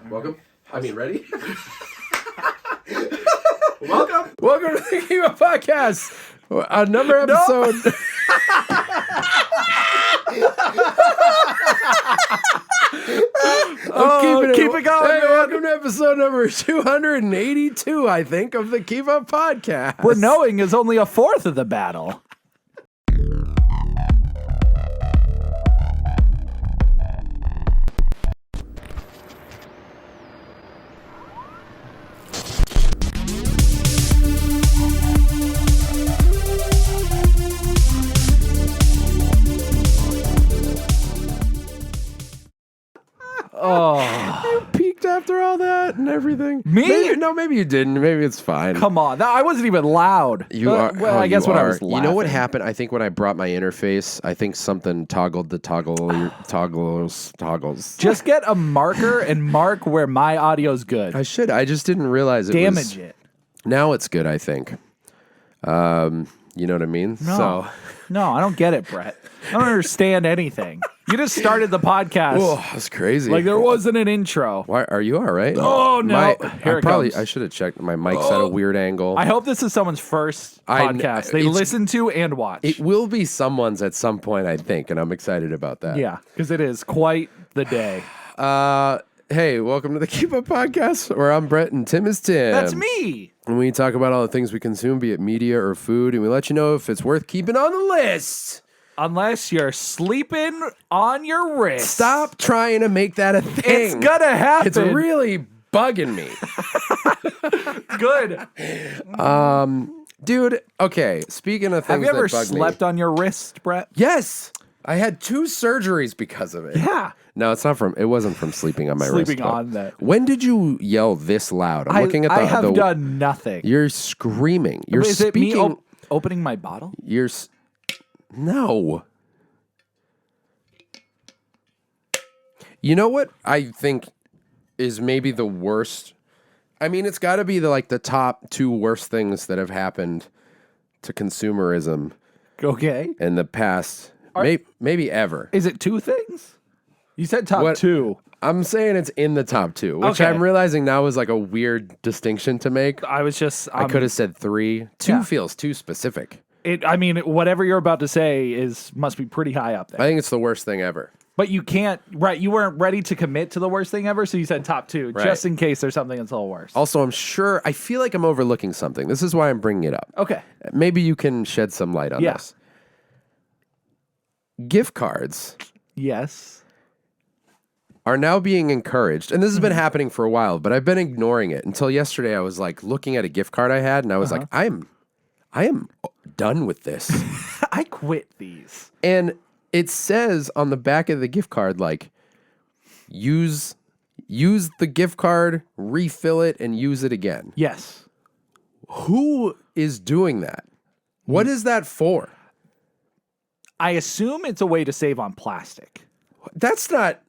Welcome. I mean, ready? Welcome. Welcome to the Keep Up Podcast. Another episode. Keep it going, Hey, man. welcome to episode number 282, I think, of the Keep Up Podcast. Where knowing is only a fourth of the battle. Oh, peaked after all that and everything. Me? Maybe you didn't. Maybe it's fine. come on. I wasn't even loud. You are. Well, oh, I guess you when I are. was laughing. You know what happened? I think when I brought my interface, I think something toggles. Just get a marker and mark where my audio's good. I should. I just didn't realize it Damage was. it. Now it's good, I think. You know what I mean? No. So. No, I don't get it, Brett. I don't understand anything. You just started the podcast. Oh, that's crazy. Like there wasn't an intro. Why are you all right? Oh, no. Here it comes. I should have checked. My mic's at a weird angle. I hope this is someone's first podcast they listen to and watch. It will be someone's at some point, I think, and I'm excited about that. Yeah, because it is quite the day. Hey, welcome to the Keep Up Podcast, where I'm Brett and Tim is Tim. That's me. And we talk about all the things we consume, be it media or food, and we let you know if it's worth keeping on the list. Unless you're sleeping on your wrist. Stop trying to make that a thing. It's gonna happen. It's really bugging me. Good. Dude, okay, speaking of Have things you ever that bug slept me. on your wrist, Brett? Yes. I had 2 surgeries because of it. Yeah. No, it wasn't from sleeping on my wrist. Sleeping though. on that. When did you yell this loud? I'm looking at the... I have done nothing. You're screaming. You're Is speaking... it me opening my bottle? No. You know what I think is maybe the worst? I mean, it's got to be the top 2 worst things that have happened to consumerism Okay. in the past, maybe ever. Is it 2 things? You said top What? 2. I'm saying it's in the top 2, which Okay. I'm realizing now is like a weird distinction to make. I was just... I could have said 3. 2 Yeah. feels too specific. I mean, whatever you're about to say must be pretty high up there. I think it's the worst thing ever. But you can't, right? You weren't ready to commit to the worst thing ever, so you said top 2, Right. just in case there's something that's a little worse. Also, I feel like I'm overlooking something. This is why I'm bringing it up. Okay. Maybe you can shed some light on Yeah. this. Gift cards Yes. are now being encouraged, and this has been happening for a while, but I've been ignoring it until yesterday. I was like looking at a gift card I had, and I was like, I am done with this. I quit these. And it says on the back of the gift card, like, use the gift card, refill it, and use it again. Yes. Who is doing that? What is that for? I assume it's a way to save on plastic. That's not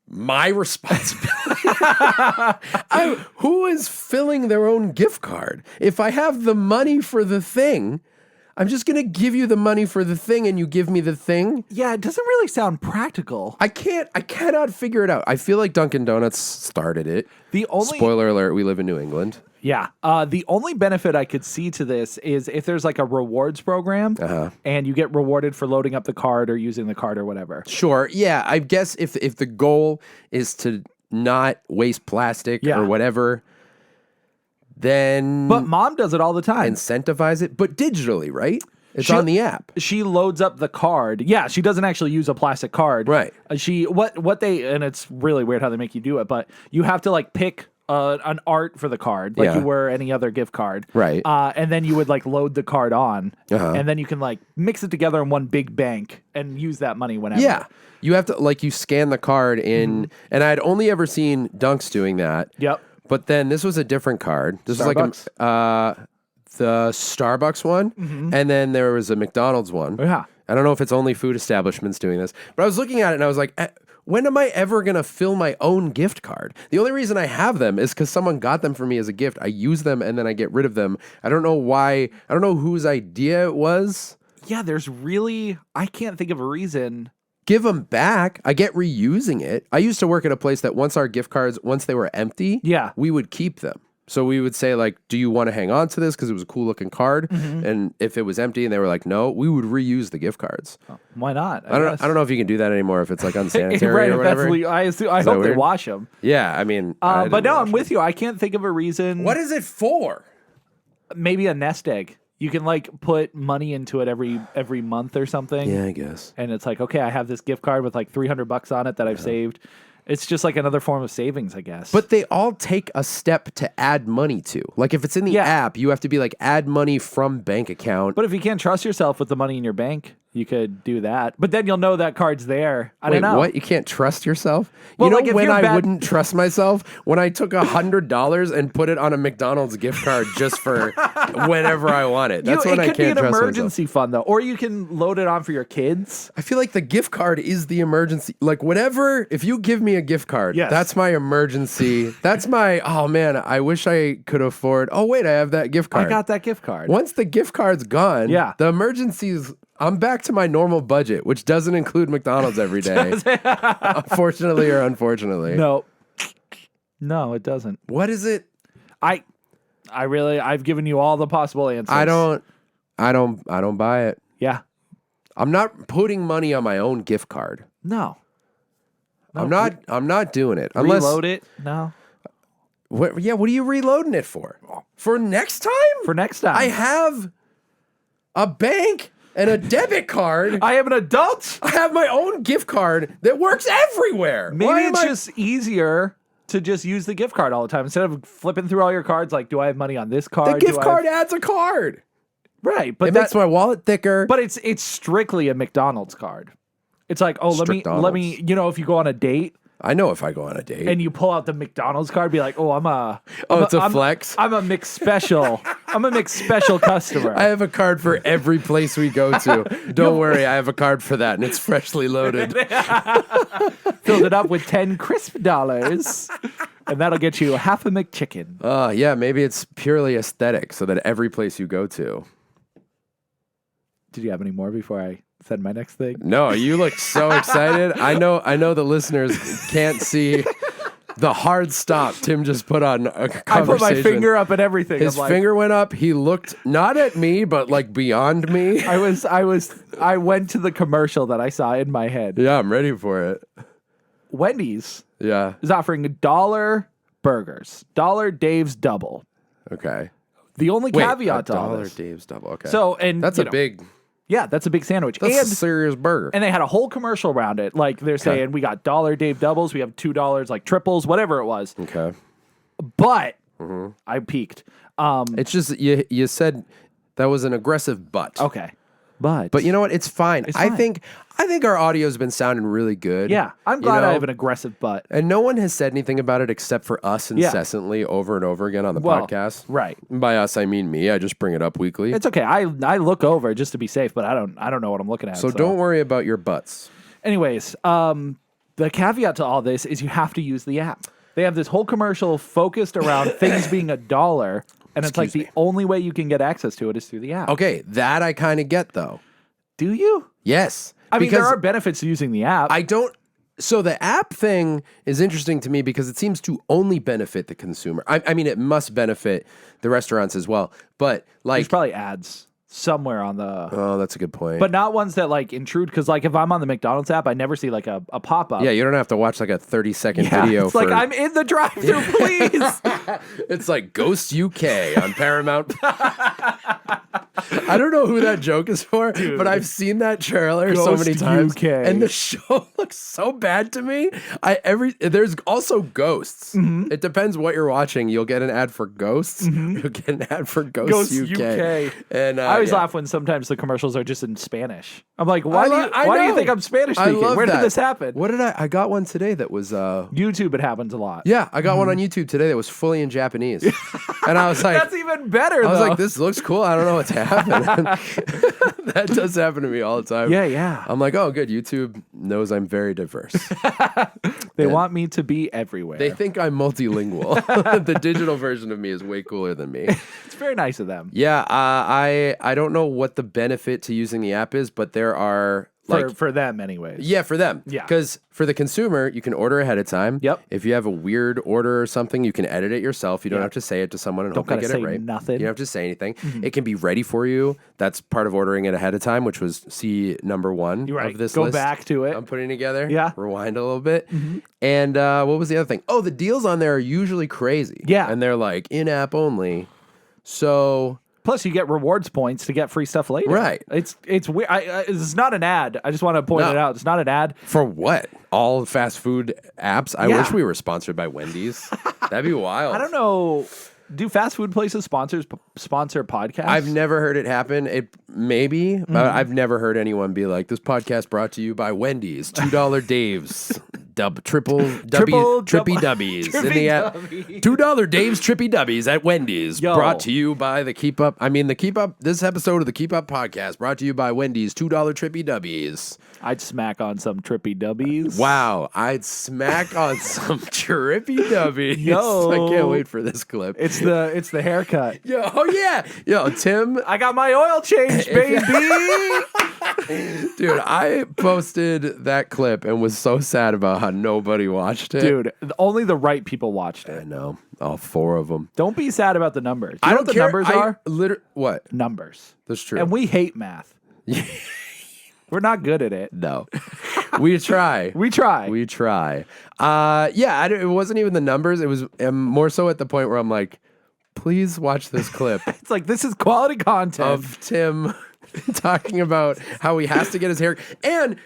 my responsibility. Who is filling their own gift card? If I have the money for the thing, I'm just going to give you the money for the thing and you give me the thing. Yeah, it doesn't really sound practical. I cannot figure it out. I feel like Dunkin' Donuts started it. Spoiler alert, we live in New England. Yeah. The only benefit I could see to this is if there's like a rewards program and you get rewarded for loading up the card or using the card or whatever. Sure. Yeah. I guess if the goal is to not waste plastic or whatever, then... But mom does it all the time. Incentivize it, but digitally, right? It's on the app. She loads up the card. Yeah, she doesn't actually use a plastic card. Right. And it's really weird how they make you do it, but you have to like pick an art for the card, like you were any other gift card. Right. And then you would like load the card on, and then you can like mix it together in one big bank and use that money whenever. Yeah. You have to, you scan the card in, and I'd only ever seen Dunks doing that. Yep. But then this was a different card. This was the Starbucks one, and then there was a McDonald's one. Yeah. I don't know if it's only food establishments doing this, but I was looking at it and I was like, when am I ever going to fill my own gift card? The only reason I have them is because someone got them for me as a gift. I use them and then I get rid of them. I don't know why. I don't know whose idea it was. Yeah, I can't think of a reason. give them back. I get reusing it. I used to work at a place that once our gift cards, once they were empty, we would keep them. So we would say, like, do you want to hang on to this because it was a cool looking card? And if it was empty and they were like, no, we would reuse the gift cards. Oh, why not? I don't know if you can do that anymore if it's like unsanitary or whatever. I hope they wash them. Yeah, I mean. But no, I'm with you. I can't think of a reason. What is it for? Maybe a nest egg. You can like put money into it every month or something. Yeah, I guess. And it's like, okay, I have this gift card with like $300 on it that I've saved. It's just like another form of savings, I guess. But they all take a step to add money to. Like if it's in the app, you have to be like add money from bank account. But if you can't trust yourself with the money in your bank, you could do that. But then you'll know that card's there. I don't know. What? You can't trust yourself? Well, you know like when I wouldn't trust myself? When I took $100 and put it on a McDonald's gift card just for whenever I want it. That's when I can't trust myself. It could be an emergency fund, though. Or you can load it on for your kids. I feel like the gift card is the emergency. Like whatever, if you give me a gift card, that's my emergency. That's my, oh man, I wish I could afford. Oh wait, I have that gift card. I got that gift card. Once the gift card's gone, the emergencies, I'm back to my normal budget, which doesn't include McDonald's every day. Unfortunately or unfortunately. No, it doesn't. What is it? I've given you all the possible answers. I don't buy it. Yeah. I'm not putting money on my own gift card. No. I'm not doing it. Reload it? No. What are you reloading it for? For next time? For next time. I have a bank and a debit card. I am an adult. I have my own gift card that works everywhere. Maybe it's just easier to just use the gift card all the time instead of flipping through all your cards. Like, do I have money on this card? The gift card adds a card. Right, but it makes my wallet thicker. But it's strictly a McDonald's card. It's like, oh, let me, if you go on a date. I know if I go on a date. And you pull out the McDonald's card, be like, oh, it's a flex? I'm a McSpecial. I'm a McSpecial customer. I have a card for every place we go to. Don't worry, I have a card for that, and it's freshly loaded. Filled it up with 10 crisp dollars. And that'll get you half a McChicken. Yeah, maybe it's purely aesthetic so that every place you go to. Did you have any more before I said my next thing? No, you look so excited. I know the listeners can't see the hard stop Tim just put on a conversation. I put my finger up and everything. His finger went up. He looked not at me, but like beyond me. I went to the commercial that I saw in my head. Yeah, I'm ready for it. Wendy's is offering $1 burgers. $1 Dave's Double. Okay. The only caveat to all this. $1 Dave's Double. Okay. So, and that's a big... Yeah, that's a big sandwich. That's a serious burger. And they had a whole commercial around it. Like they're saying, we got $1 Dave Doubles, we have $2 like triples, whatever it was. Okay. But I peaked. It's just you said that was an aggressive but. Okay. But you know what? It's fine. I think our audio's been sounding really good. Yeah, I'm glad I have an aggressive butt. And no one has said anything about it except for us incessantly over and over again on the podcast. Right. And by us, I mean me. I just bring it up weekly. It's okay. I look over just to be safe, but I don't know what I'm looking at. So don't worry about your butts. Anyways, the caveat to all this is you have to use the app. They have this whole commercial focused around things being $1. And it's like the only way you can get access to it is through the app. Okay, that I kind of get though. Do you? Yes. I mean, there are benefits to using the app. So the app thing is interesting to me because it seems to only benefit the consumer. I mean, it must benefit the restaurants as well. But like, there's probably ads somewhere on the... Oh, that's a good point. But not ones that like intrude, because like if I'm on the McDonald's app, I never see like a pop-up. Yeah, you don't have to watch like a 30-second video. It's like, I'm in the drive-thru, please. It's like Ghost UK on Paramount. I don't know who that joke is for, but I've seen that trailer so many times. UK. And the show looks so bad to me. There's also Ghosts. Mm-hmm. It depends what you're watching. You'll get an ad for Ghosts. Mm-hmm. You'll get an ad for Ghosts UK. And I always laugh when sometimes the commercials are just in Spanish. I'm like, why do you think I'm Spanish speaking? Where did this happen? What did I got one today that was YouTube. It happens a lot. Yeah, I got one on YouTube today that was fully in Japanese. And I was like, that's even better. I was like, this looks cool. I don't know what's happening. That does happen to me all the time. Yeah. I'm like, oh, good. YouTube knows I'm very diverse. They want me to be everywhere. They think I'm multilingual. The digital version of me is way cooler than me. It's very nice of them. Yeah, I don't know what the benefit to using the app is, but there are For them, anyways. Yeah, for them. Yeah. Because for the consumer, you can order ahead of time. Yep. If you have a weird order or something, you can edit it yourself. You don't have to say it to someone and hope they gotta get it say right. nothing. You don't have to say anything. It can be ready for you. That's part of ordering it ahead of time, which was number 1 You're right. of this Go list back to it. I'm putting together. Yeah. Rewind a little bit. And what was the other thing? Oh, the deals on there are usually crazy. Yeah. And they're like in-app only. So... Plus, you get rewards points to get free stuff later. Right. It's weird. It's not an ad. I just want to point it out. It's not an ad. For what? All fast food apps? I Yeah. wish we were sponsored by Wendy's. That'd be wild. I don't know. Do fast food places sponsor podcasts? I've never heard it happen. It maybe, but I've never heard anyone be like, "This podcast brought to you by Wendy's, $2 Dave's, trippy dubbies in the app, $2 Dave's trippy dubbies at Wendy's, brought to you by the Keep Up. This episode of the Keep Up podcast brought to you by Wendy's, $2 trippy dubbies. I'd smack on some trippy dubbies. Wow, I'd smack on some trippy dubbies. Yo. I can't wait for this clip. It's the haircut. Yo, Tim. I got my oil change, baby. Dude, I posted that clip and was so sad about how nobody watched it. Dude, only the right people watched I it. know. All 4 of them. Don't be sad about the numbers. You I know don't what the care. numbers are? What? Numbers. That's true. And we hate math. We're not good at it. No. We try. We try. We try. It wasn't even the numbers. It was more so at the point where I'm like, please watch this clip It's like, this is quality content. of Tim talking about how he has to get his hair. And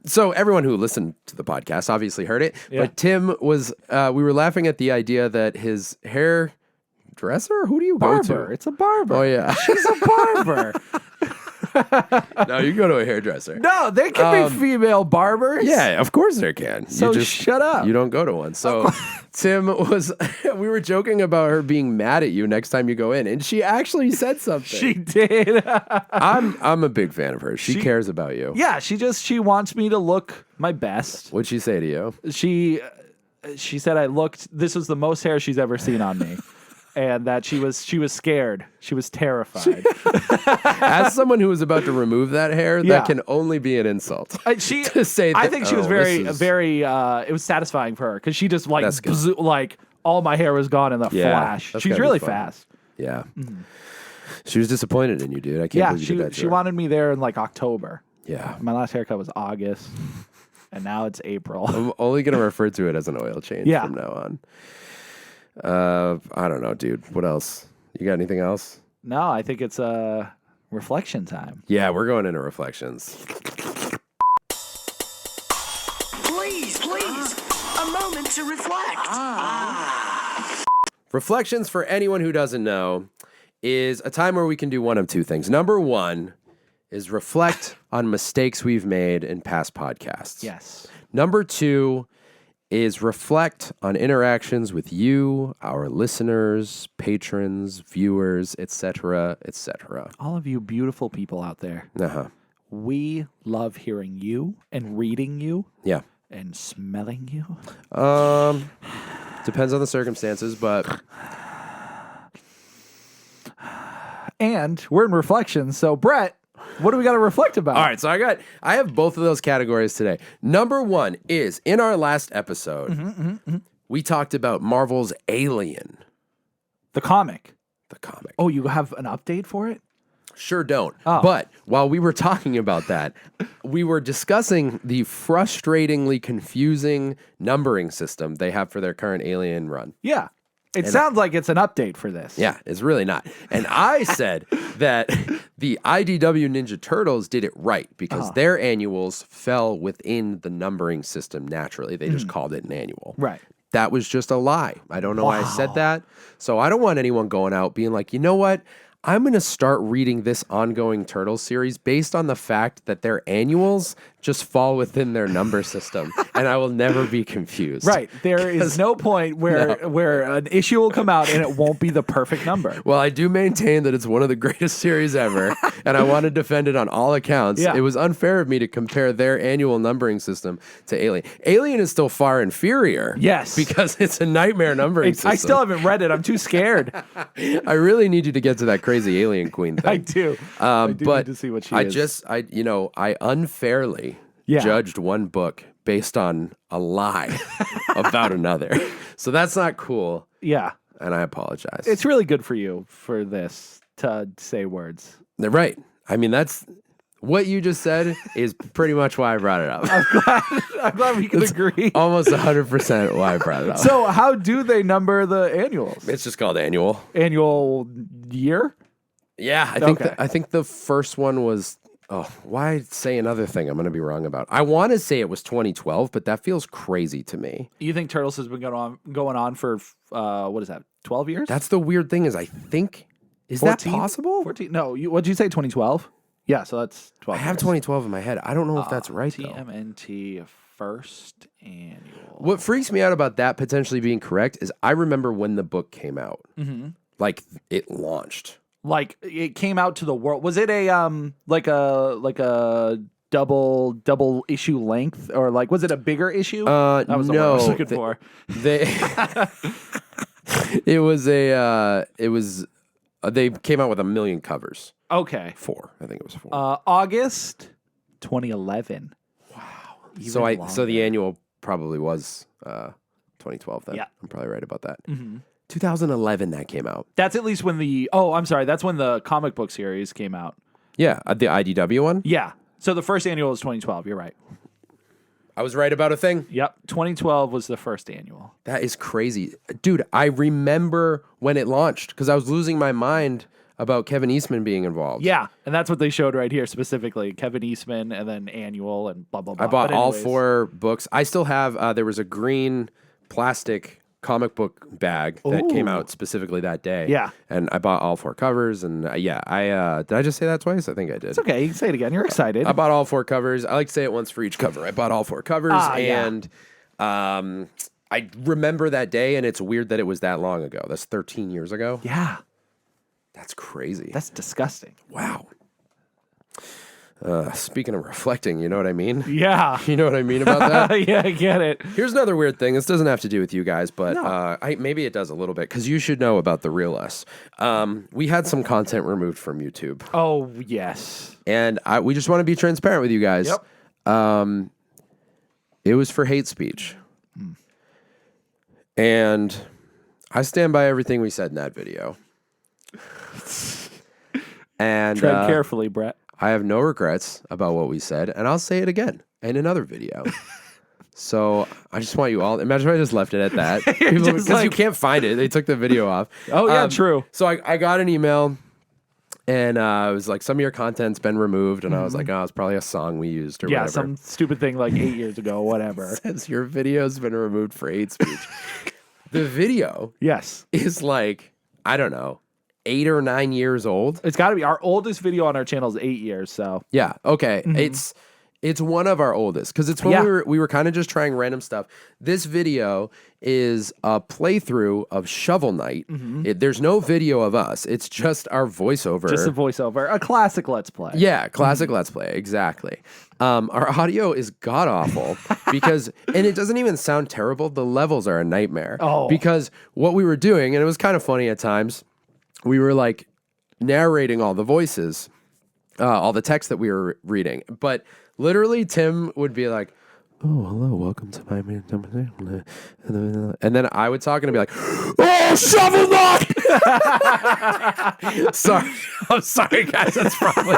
so everyone who listened to the podcast obviously heard it. Yeah. But Tim was, we were laughing at the idea that his hairdresser, who do you go barber. to? It's a barber. Oh, yeah. She's a barber. No, you go to a hairdresser. No, there can be female barbers. Yeah, of course there can. So you shut up. You don't go to one. So Tim we were joking about her being mad at you next time you go in, and she actually said something. She did. I'm a big fan of her. She cares about you. Yeah, she wants me to look my best. What'd she say to you? She said this was the most hair she's ever seen on me. And that she was scared. She was terrified. As someone who was about to remove that hair, Yeah. that can only be an insult. To say I that- think she was very. It was satisfying for her because she just That's good. like all my hair was gone in the flash. that's She's gotta be really fun. fast. Yeah. She was disappointed in you, dude. I can't believe you did that to she her. wanted me there in like October. Yeah. My last haircut was August, and now it's April. I'm only going to refer to it as an oil change Yeah. from now on. I don't know, dude. What else? You got anything else? No, I think it's reflection time. Yeah, we're going into reflections. Please, a moment to reflect. Reflections, for anyone who doesn't know, is a time where we can do one of two things. Number one is reflect on mistakes we've made in past podcasts. Yes. Number two is reflect on interactions with you, our listeners, patrons, viewers, etc., etc. All of you beautiful people out there, Uh-huh. we love hearing you and reading you Yeah. and smelling you. Depends on the circumstances, but And we're in reflection. So, Brett, what do we got to reflect about? all right, so I have both of those categories today. Number one is, in our last episode, we talked about Marvel's Alien, The comic. the comic. Oh, you have an update for it? Sure don't. Oh. But while we were talking about that, we were discussing the frustratingly confusing numbering system they have for their current Alien run. Yeah. It sounds like it's an update for this. Yeah, it's really not. And I said that the IDW Ninja Turtles did it right because their annuals fell within the numbering system naturally. They just called it an annual. Right. That was just a lie. I don't know why I said that. So I don't want anyone going out being like, you know what? I'm going to start reading this ongoing Turtles series based on the fact that their annuals just fall within their number system, and I will never be confused. Right. There is no point where an issue will come out and it won't be the perfect number. Well, I do maintain that it's one of the greatest series ever, and I want to defend it on all accounts. Yeah. It was unfair of me to compare their annual numbering system to Alien. Alien is still far inferior. Yes. Because it's a nightmare numbering system. I still haven't read it. I'm too scared. I really need you to get to that crazy crazy alien queen thing. I do. I do But need to see what she is. I unfairly Yeah. judged one book based on a lie about another. So that's not cool, Yeah. and I apologize. It's really good for you for this to say words. They're right. I mean, that's what you just said is pretty much why I brought it up. I'm glad we can agree. Almost 100% why I brought it up. So how do they number the annuals? It's just called annual. Annual year? Yeah, I think Okay. I think the first one was. Oh, why say another thing I'm going to be wrong about? I want to say it was 2012, but that feels crazy to me. You think Turtles has been going on for what is that? 12 years? That's the weird thing is I think is that 14? possible? 14? No, what did you say? 2012? Yeah, so that's 12. I have years. 2012 in my head. I don't know if that's right though. TMNT first annual. What freaks me out about that potentially being correct is I remember when the book came out. Mm-hmm. Like it launched. Like it came out to the world. Was it a like a double issue length, or like was it a bigger issue? That was the word I was looking for. They came out with 1 million covers. Okay. 4. I think it was 4. August 2011. So the annual probably was 2012 then. Yeah. I'm probably right about that. Mm-hmm. 2011 that came out. That's at least when that's when the comic book series came out. Yeah, the IDW one. Yeah. So the first annual was 2012. You're right. I was right about a thing. Yep. 2012 was the first annual. That is crazy. Dude, I remember when it launched because I was losing my mind about Kevin Eastman being involved. Yeah, and that's what they showed right here specifically. Kevin Eastman and then annual and blah, blah, blah. I bought But all anyways. 4 books. I still have, there was a green plastic comic book bag that came out specifically that day. Yeah. And I bought all 4 covers. And did I just say that twice? I think I did. It's okay. You can say it again. You're excited. I bought all 4 covers. I like to say it once for each cover. I bought all 4 covers. Yeah. And I remember that day, and it's weird that it was that long ago. That's 13 years ago. Yeah. That's crazy. That's disgusting. Wow. Speaking of reflecting, you know what I mean? Yeah. You know what I mean about that? Yeah, I get it. Here's another weird thing. This doesn't have to do with you guys, but maybe it does a little bit because you should know about the real us. We had some content removed from YouTube, Oh, yes. and we just want to be transparent with you guys. Yep. It was for hate speech, and I stand by everything we said in that video. And Tread carefully, Brett. I have no regrets about what we said, and I'll say it again in another video. So I just want you all. Imagine if I just left it at that, because you can't find it. They took the video off. Oh yeah, true. So I got an email, and it was like some of your content's been removed, and I was like, oh, it's probably a song we used or whatever. some stupid thing like 8 years ago, whatever. Says your video's been removed for hate speech. The video Yes. is like, I don't know, 8 or 9 years old. It's got to be. Our oldest video on our channel is 8 years, so. Yeah. Okay. It's one of our oldest because it's when we were kind of just trying random stuff. This video is a playthrough of Shovel Knight. There's no video of us. It's just our voiceover. Just a voiceover. A classic Let's Play. Yeah, classic Let's Play. Exactly. Our audio is god awful because, and it doesn't even sound terrible. The levels are a nightmare. Oh. Because what we were doing, and it was kind of funny at times, we were like narrating all the voices, all the text that we were reading. But literally, Tim would be like, "Oh, hello, welcome to my," and then I would talk and I'd be like, "Oh, Shovel Knight!" Sorry, I'm sorry, guys. That's probably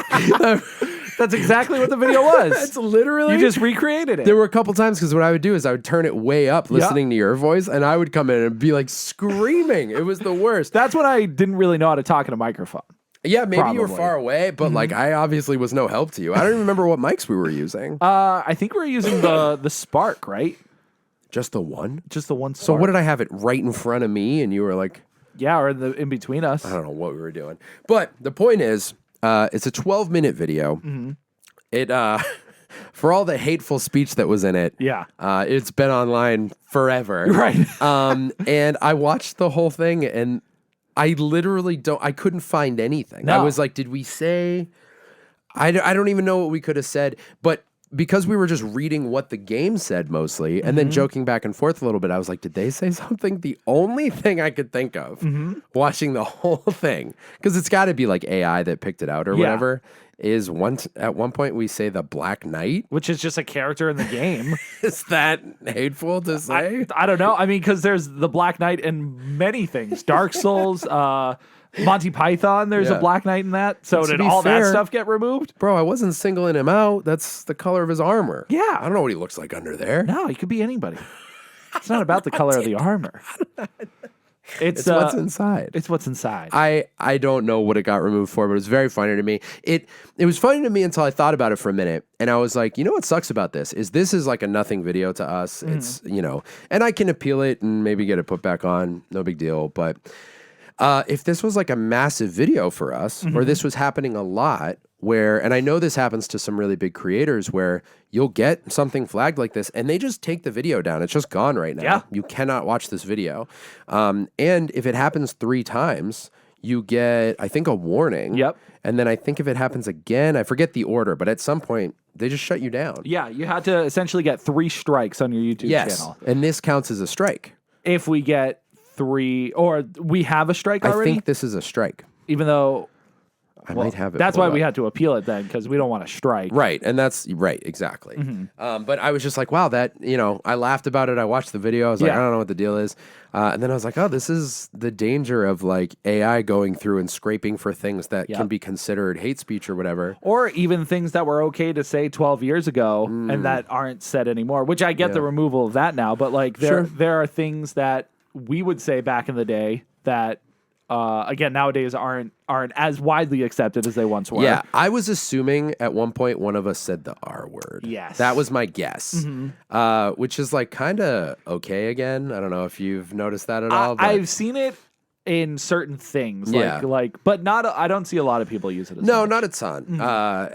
That's exactly what the video was. that's literally. You just recreated it. There were a couple times because what I would do is I would turn it way up, listening to your voice, and I would come in and be like screaming. It was the worst. That's when I didn't really know how to talk in a microphone. Yeah, maybe you were Probably. far away, but like I obviously was no help to you. I don't even remember what mics we were using. I think we were using the Spark, right? Just the one. Just the one So Spark. what did I have it right in front of me, and you were like, Yeah, or in between us. I don't know what we were doing. But the point is, it's a 12-minute video. It for all the hateful speech that was in it. Yeah. It's been online forever. Right. And I watched the whole thing, and I literally I couldn't find anything. I No. was like, did we say? I don't even know what we could have said, but because we were just reading what the game said mostly and then joking back and forth a little bit, I was like, did they say something? The only thing I could think of watching the whole thing, because it's got to be like AI that picked it out or whatever, is at one point we say the Black Knight. Which is just a character in the game. Is that hateful to say? I don't know. I mean, because there's the Black Knight in many things. Dark Souls, Monty Python, there's a Black Knight in that. So To did be all that fair- stuff get removed? Bro, I wasn't singling him out. That's the color of his armor. Yeah. I don't know what he looks like under there. No, he could be anybody. It's not about the color of the armor. It's what's inside. It's what's inside. I don't know what it got removed for, but it was very funny to me. It was funny to me until I thought about it for a minute, and I was like, you know what sucks about this is like a nothing video to us. It's and I can appeal it and maybe get it put back on, no big deal. But if this was like a massive video for us, or this was happening a lot, and I know this happens to some really big creators where you'll get something flagged like this and they just take the video down. It's just gone right now. Yeah. You cannot watch this video. And if it happens 3 times, you get, I think, a warning. Yep. And then I think if it happens again, I forget the order, but at some point they just shut you down. Yeah, you had to essentially get 3 strikes on your YouTube channel. And this counts as a strike. If we get 3, or we have a strike already, I think this is a strike. even though I might have it. that's pulled why we up. had to appeal it then, because we don't want to strike. Right, and that's right, exactly. But I was just like, wow, that, I laughed about it. I watched the video. I was like, I don't know what the deal is. And then I was like, oh, this is the danger of like AI going through and scraping for things that can be considered hate speech or whatever. Or even things that were okay to say 12 years ago and that aren't said anymore, which I get the removal of that now. But like there are things that we would say back in the day that, again, nowadays aren't as widely accepted as they once were. Yeah, I was assuming at one point one of us said the R word. Yes. That was my guess, which is like kind of okay again. I don't know if you've noticed that at all. But I've seen it in certain things, Yeah. but not. I don't see a lot of people use it. As no, much. not a ton.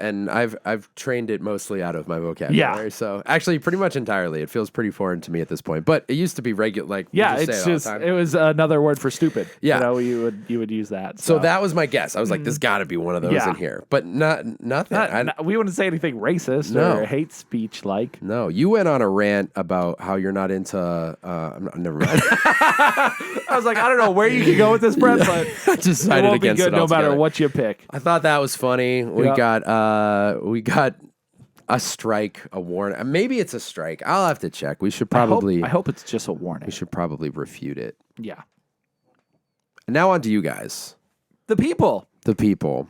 And I've trained it mostly out of my vocabulary. Yeah. So actually, pretty much entirely, it feels pretty foreign to me at this point. But it used to be regular. Like Yeah, we it's say it all just the time. it was another word for stupid. Yeah. you would use that. So that was my guess. I was like, there's got to be one of those Yeah. in here, but nothing. we wouldn't say anything racist No. or hate speech like. No, you went on a rant about how you're not into. Never mind. I was like, I don't know where you could go with this, Brett, but I it decided won't be against good it no matter altogether. what you pick. I thought that was funny. We Yeah. got a strike, a warning. Maybe it's a strike. I'll have to check. We should probably. I hope it's just a warning. We should probably refute it. Yeah. Now on to you guys, The people. the people.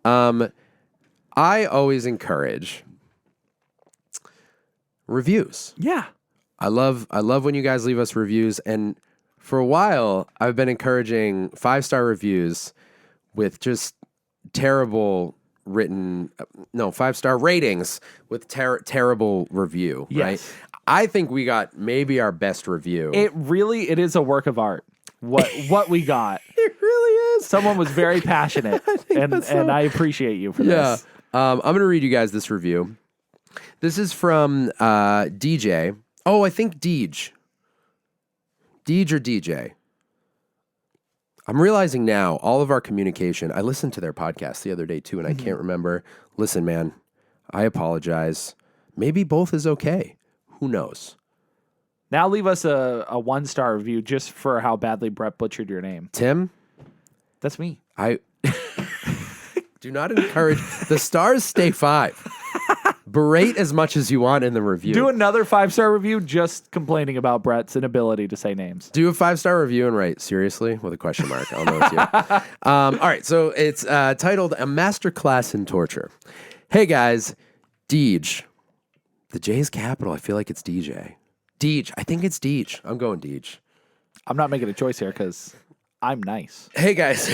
I always encourage reviews. Yeah. I love when you guys leave us reviews, and for a while I've been encouraging 5-star reviews with just terrible written 5-star ratings with terrible review, Yes. right? I think we got maybe our best review. It is a work of art. What we got. It really is. Someone was very passionate, and I appreciate you for Yeah. this. I'm going to read you guys this review. This is from DJ. Oh, I think Deej. Deej or DJ. I'm realizing now all of our communication. I listened to their podcast the other day too, and I can't remember. Listen, man, I apologize. Maybe both is okay. Who knows? Now leave us a 1-star review just for how badly Brett butchered your name. Tim, That's me. I do not encourage the stars. Stay 5. Berate as much as you want in the review. Do another 5-star review just complaining about Brett's inability to say names. Do a 5-star review and write seriously with a question mark. I'll know it's you. All right, so it's titled "A Masterclass in Torture." Hey guys, Deej. The J is capital. I feel like it's DJ. Deej. I think it's Deej. I'm going Deej. I'm not making a choice here because I'm nice. Hey guys,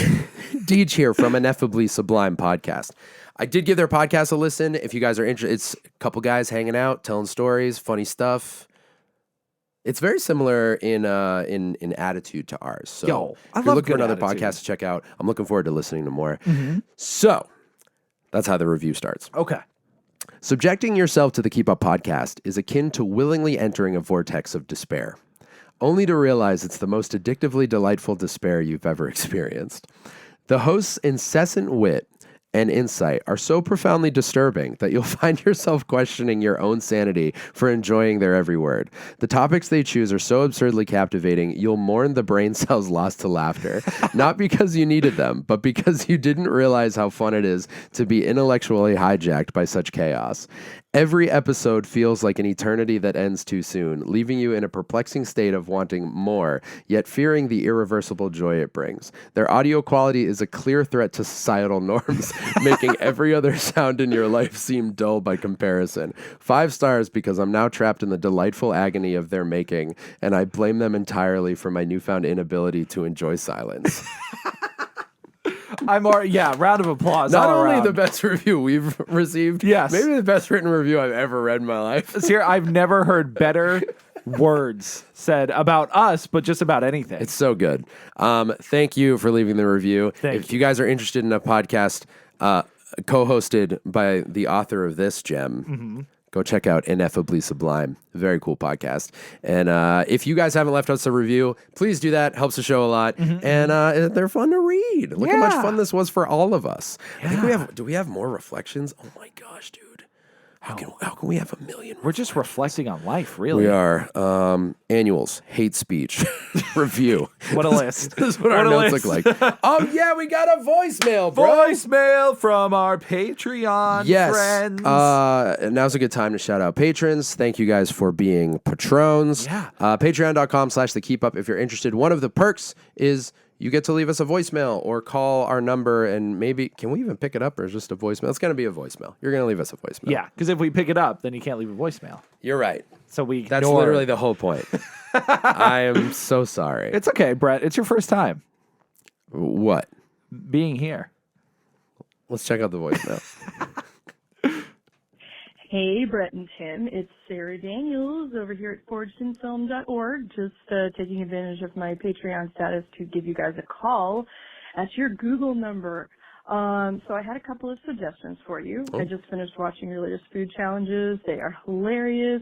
Deej here from Ineffably Sublime Podcast. I did give their podcast a listen. If you guys are interested, it's a couple guys hanging out, telling stories, funny stuff. It's very similar in attitude to ours. So Yo, I if you're love looking for good another attitude. podcast to check out, I'm looking forward to listening to more. So that's how the review starts. Okay. Subjecting yourself to the Keep Up podcast is akin to willingly entering a vortex of despair, only to realize it's the most addictively delightful despair you've ever experienced. The host's incessant wit and insight are so profoundly disturbing that you'll find yourself questioning your own sanity for enjoying their every word. The topics they choose are so absurdly captivating, you'll mourn the brain cells lost to laughter, not because you needed them, but because you didn't realize how fun it is to be intellectually hijacked by such chaos. Every episode feels like an eternity that ends too soon, leaving you in a perplexing state of wanting more, yet fearing the irreversible joy it brings. Their audio quality is a clear threat to societal norms, making every other sound in your life seem dull by comparison. 5 stars because I'm now trapped in the delightful agony of their making, and I blame them entirely for my newfound inability to enjoy silence. Round of applause. Not all only around. the best review we've received, Yes. maybe the best written review I've ever read in my life. Here, I've never heard better words said about us, but just about anything. It's so good. Thank you for leaving the review. Thank If you guys are interested in a podcast co-hosted by the author of this gem, go check out Ineffably Sublime. Very cool podcast. And if you guys haven't left us a review, please do that. Helps the show a lot. And they're fun to read. Look how much fun this was for all of us. I think do we have more reflections? Oh my gosh, dude. How can we have 1 million? We're just reflecting on life, really. We are. Annuals, hate speech, review. What a list. This is what our a notes list. look like. Oh, yeah, we got a voicemail, bro. Voicemail from our Patreon friends. Now's a good time to shout out patrons. Thank you guys for being patrons. Yeah. Patreon.com/thekeepup if you're interested. One of the perks is you get to leave us a voicemail or call our number, and maybe, can we even pick it up, or is it just a voicemail? It's going to be a voicemail. You're going to leave us a voicemail. Yeah, because if we pick it up, then you can't leave a voicemail. You're right. So we That's ignore. literally the whole point. I am so sorry. It's okay, Brett. It's your first time What? being here. Let's check out the voicemail. Hey, Brett and Tim. It's Sarah Daniels over here at forgedinfilm.org. Just taking advantage of my Patreon status to give you guys a call at your Google number. So I had a couple of suggestions for you. I just finished watching your latest food challenges. They are hilarious.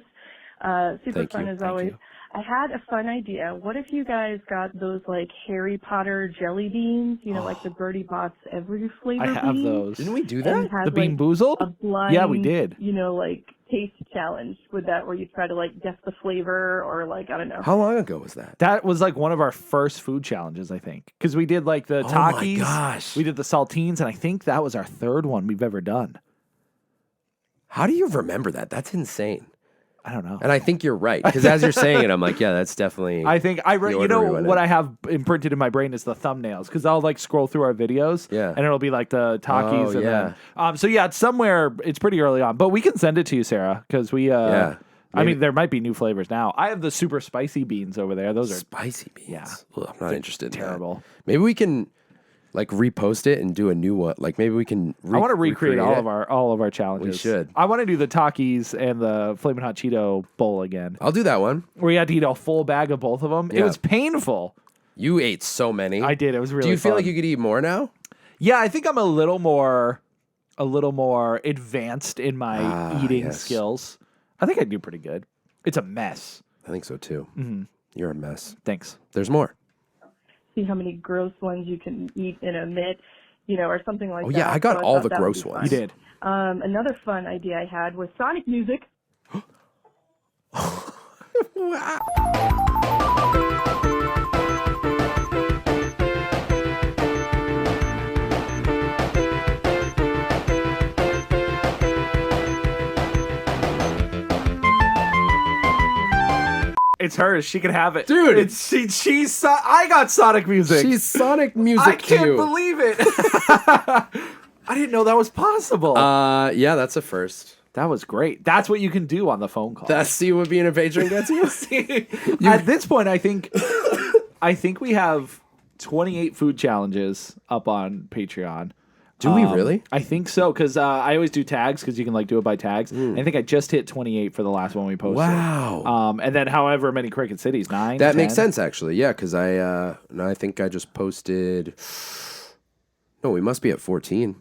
Super fun as always. I had a fun idea. What if you guys got those like Harry Potter jelly beans? You know, like the Bertie Bott's every flavor I have beans? those. Didn't we do And that? had, The Bean like, Boozled? a blind, Yeah, we did. You know, like taste challenge with that, where you try to like guess the flavor or like I don't know. How long ago was that? That was like one of our first food challenges, I think. Because we did like the Oh Takis. my gosh. We did the saltines, and I think that was our third one we've ever done. How do you remember that? That's insane. I don't know. And I think you're right, because as you're saying it, I'm like, yeah, that's definitely. I think the you order know we went what in. I have imprinted in my brain is the thumbnails, because I'll like scroll through our videos, Yeah. and it'll be like the Takis, Oh, and yeah. then so yeah, it's somewhere. It's pretty early on, but we can send it to you, Sarah, because we Yeah. I mean, there might be new flavors now. I have the super spicy beans over there. Those are Spicy beans. Yeah. Ugh, I'm not interested in that. terrible. Maybe we can like repost it and do a new one. Like maybe we can. I want to recreate all it. of our challenges. We should. I want to do the Takis and the Flamin' Hot Cheeto bowl again, I'll do that one. where you had to eat a full bag of both of them. It Yeah. was painful. You ate so many. I did. It was really. Do you feel fun. like you could eat more now? Yeah, I think I'm a little more advanced in my eating yes. skills. I think I do pretty good. It's a mess. I think so too. Mm-hmm. You're a mess. Thanks. There's more. See how many gross ones you can eat in a minute, you know, or something like Oh, that. yeah, I got So all thought the that would gross be ones. You fun. did. Another fun idea I had was Sonic music. It's hers. She can have it, Dude. It's I got Sonic music. She's Sonic music. I can't cue. believe it. I didn't know that was possible. Yeah, that's a first. that was great. That's what you can do on the phone call. That's see what being a patron gets you. At this point, I think we have 28 food challenges up on Patreon. Do we really? I think so, because I always do tags, because you can like do it by tags. I think I just hit 28 for the last one we posted. Wow. And then however many Cricket Cities, 9. That 10? makes sense, actually. Yeah, because I think I just posted. No, we must be at 14,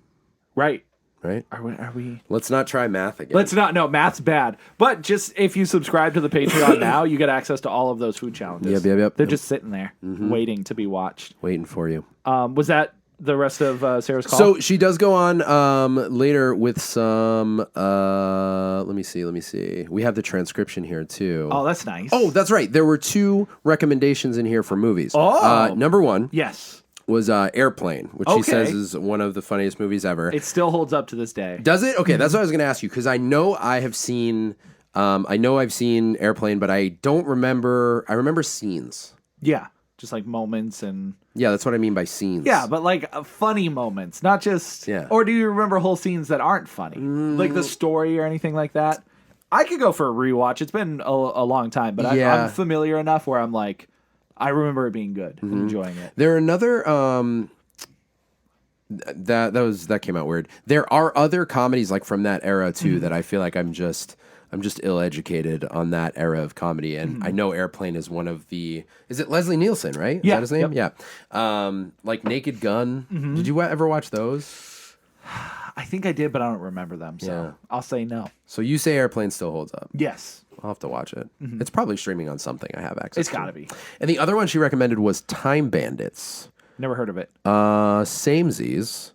Right. right? Are we? Let's not try math again. Let's not. No, math's bad. But just if you subscribe to the Patreon now, you get access to all of those food challenges. Yep. They're just sitting there waiting to be watched. Waiting for you. Was that the rest of Sarah's call? So she does go on later with some. Let me see. We have the transcription here too. Oh, that's nice. Oh, that's right. There were 2 recommendations in here for movies. Oh. Number 1 yes. was Airplane, which she says is one of the funniest movies ever. It still holds up to this day. Does it? Okay, that's what I was going to ask you because I know I have seen. I know I've seen Airplane, but I don't remember. I remember scenes. Yeah, just like moments and. Yeah, that's what I mean by scenes. Yeah, but like funny moments, not just. Yeah. Or do you remember whole scenes that aren't funny, like the story or anything like that? I could go for a rewatch. It's been a long time, but I'm familiar enough where I'm like, I remember it being good, and enjoying it. There are another. That came out weird. There are other comedies like from that era too that I feel like I'm just ill-educated on that era of comedy, and I know Airplane is one of the. Is it Leslie Nielsen? Right? Yeah. Is that his name? Yep. Yeah. Like Naked Gun. Did you ever watch those? I think I did, but I don't remember them, so I'll say no. So you say Airplane still holds up? Yes. I'll have to watch it. It's probably streaming on something I have access. It's got to be. And the other one she recommended was Time Bandits. Never heard of it. Samesies.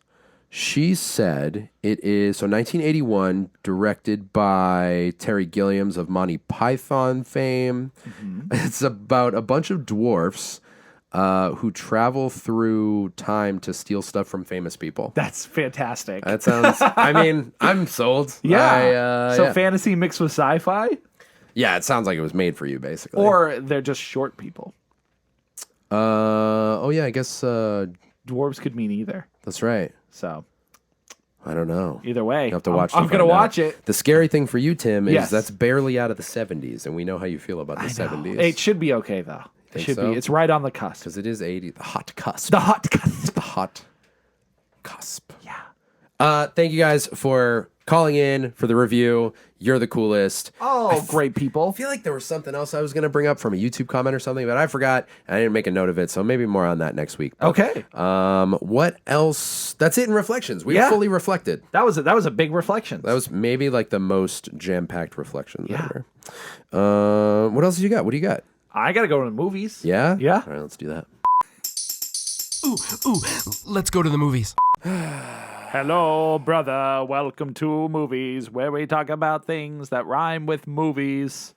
She said it is 1981, directed by Terry Gilliams of Monty Python fame. It's about a bunch of dwarfs who travel through time to steal stuff from famous people. That's fantastic. That sounds. I mean, I'm sold. Yeah. Fantasy mixed with sci-fi, Yeah, it sounds like it was made for you, basically. or they're just short people. Oh yeah, I guess Dwarves could mean either. that's right. So I don't know. either way, You have to watch. I'm to gonna find out. watch it. The scary thing for you, Tim, is Yes. that's barely out of the 70s, and we know how you feel about the 70s. It should be okay though. It Think should so? be. It's right on the cusp. Because it is 80, the hot cusp. The hot cusp. The hot cusp. Yeah. Thank you guys for calling in for the review. You're the coolest. Oh, great people. I feel like there was something else I was going to bring up from a YouTube comment or something, but I forgot. And I didn't make a note of it, so maybe more on that next week. But, Okay. What else? That's it in reflections. We Yeah. fully reflected. That was a big reflection. That was maybe like the most jam-packed reflections Yeah. ever. What else did you got? What do you got? I gotta go to the movies. Yeah? Yeah. All right, let's do that. Ooh, let's go to the movies. Hello, brother. Welcome to movies, where we talk about things that rhyme with movies.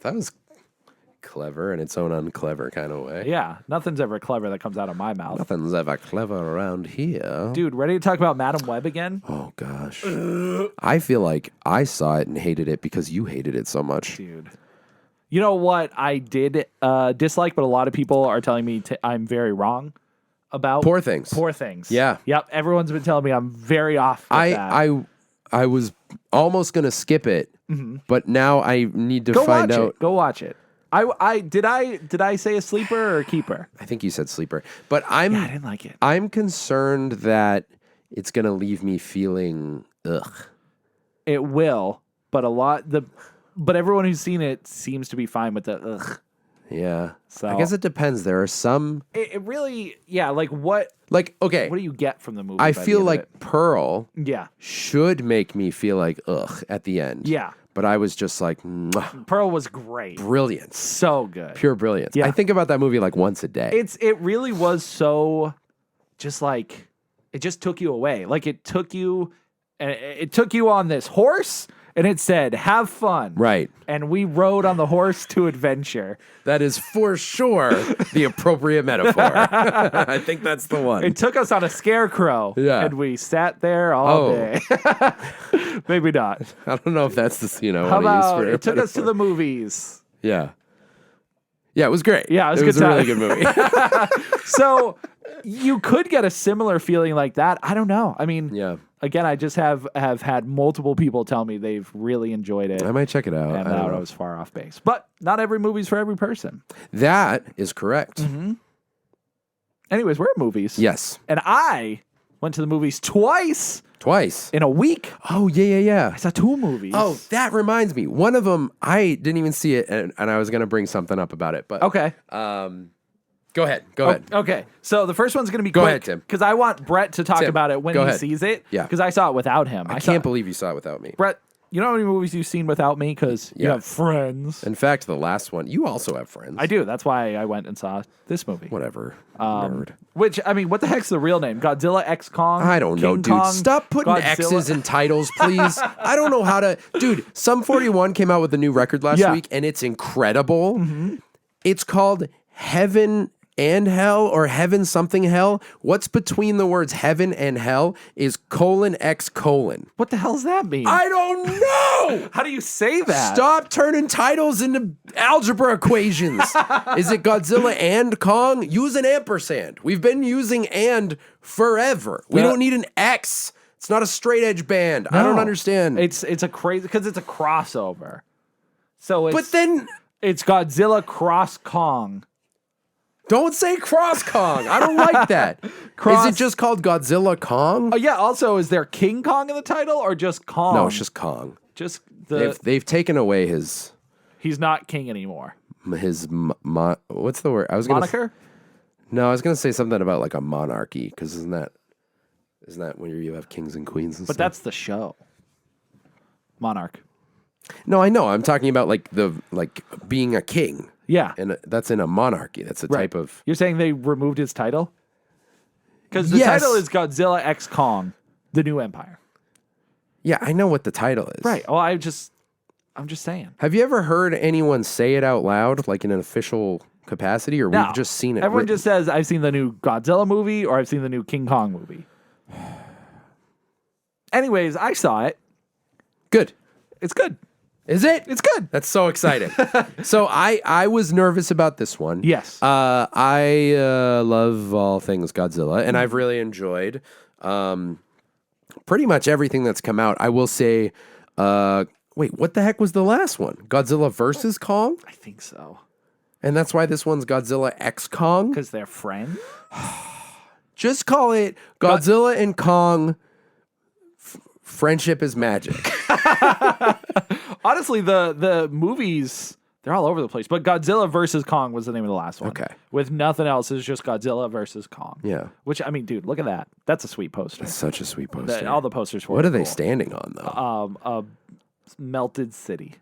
That was clever in its own unclever kind of way. Yeah, nothing's ever clever that comes out of my mouth. Nothing's ever clever around here. Dude, ready to talk about Madam Web again? Oh, gosh. I feel like I saw it and hated it because you hated it so much. Dude. You know what I did dislike, but a lot of people are telling me I'm very wrong about? Poor Things. Poor Things. Yeah. Yep, everyone's been telling me I'm very off with that. I was almost going to skip it, but now I need to find out. Go watch it. Did I say a sleeper or a keeper? I think you said sleeper. But I didn't like it. I'm concerned that it's going to leave me feeling ugh. It will, but but everyone who's seen it seems to be fine with the ugh. Yeah. So I guess it depends. There are some It really, yeah. Like what? okay. What do you get from the movie? I by the feel end of like it? Pearl Yeah, should make me feel like ugh at the end. yeah. But I was just like, mwah, Pearl was great, brilliance. so good. Pure brilliance. Yeah. I think about that movie like once a day. It really was so, just like it just took you away. Like it took you on this horse, and it said, "Have fun." Right. And we rode on the horse to adventure. That is for sure the appropriate metaphor. I think that's the one. It took us on a scarecrow. Yeah. And we sat there all Oh. day. Maybe not. I don't know if that's the scene I How want to use about for it took us to the movies? Yeah. Yeah, it was great. Yeah, it was a it was good a really time. good movie. So you could get a similar feeling like that. I don't know. I mean, Yeah. again, I just have had multiple people tell me they've really enjoyed it. I might check it out. And I don't I know. was far off base. But not every movie's for every person. That is correct. Mm-hmm. Anyways, we're at movies. Yes. And I went to the movies twice Twice. in a week. Oh, yeah. I saw 2 movies. Oh, that reminds me. One of them, I didn't even see it, and I was going to bring something up about it. But okay. Go ahead. Go ahead. Okay. So the first one's going to be Go quick. ahead, Tim. Because I want Brett to talk Tim, about it when go he ahead. sees it. Yeah. Because I saw it without him. I can't believe you saw it without me. Brett, You know how many movies you've seen without me? Because you have friends. In fact, the last one, you also have friends. I do. That's why I went and saw this movie. Whatever. Nerd. Which, I mean, what the heck's the real name? Godzilla X Kong? I don't know, King dude. Kong, Stop putting Godzilla? X's in titles, please. I don't know how to. Dude, Sum 41 came out with a new record last week, and it's incredible. It's called Heaven and Hell, or Heaven something Hell. What's between the words heaven and hell is : X : What the hell does that mean? I don't know. How do you say that? Stop turning titles into algebra equations. Is it Godzilla and Kong? Use an ampersand. We've been using and forever. We don't need an X. It's not a straight edge band. I don't understand. It's a crazy, because it's a crossover. So it's, But then it's Godzilla cross Kong. don't say Cross Kong. I don't like that. Is it just called Godzilla Kong? Oh yeah. Also, is there King Kong in the title or just Kong? No, it's just Kong. just the. They've taken away his He's not king anymore. what's the word? I was gonna Moniker. No, I was gonna say something about like a monarchy, because isn't that where you have kings and queens and But stuff? that's the show. Monarch. No, I know. I'm talking about like being a king. Yeah. And that's in a monarchy. That's a type of. You're saying they removed his title? Because the Yes. title is Godzilla X Kong, the new empire. Yeah, I know what the title is. Right. Well, I'm just saying. Have you ever heard anyone say it out loud, like in an official capacity, or No. we've just seen it? Everyone written? just says, I've seen the new Godzilla movie or I've seen the new King Kong movie. Anyways, I saw it. Good. It's good. Is it? It's good. That's so exciting. So I was nervous about this one. Yes. I love all things Godzilla, and I've really enjoyed pretty much everything that's come out. I will say, wait, what the heck was the last one? Godzilla versus Kong? I think so. And that's why this one's Godzilla X Kong? Because they're friends? Just call it Godzilla and Kong. Friendship is magic. Honestly, the movies, they're all over the place. But Godzilla versus Kong was the name of the last one. Okay. With nothing else, it's just Godzilla versus Kong. Yeah. Which, I mean, dude, look at that. That's a sweet poster. Such a sweet poster. All the posters for What it are they cool. standing on, though? A melted city.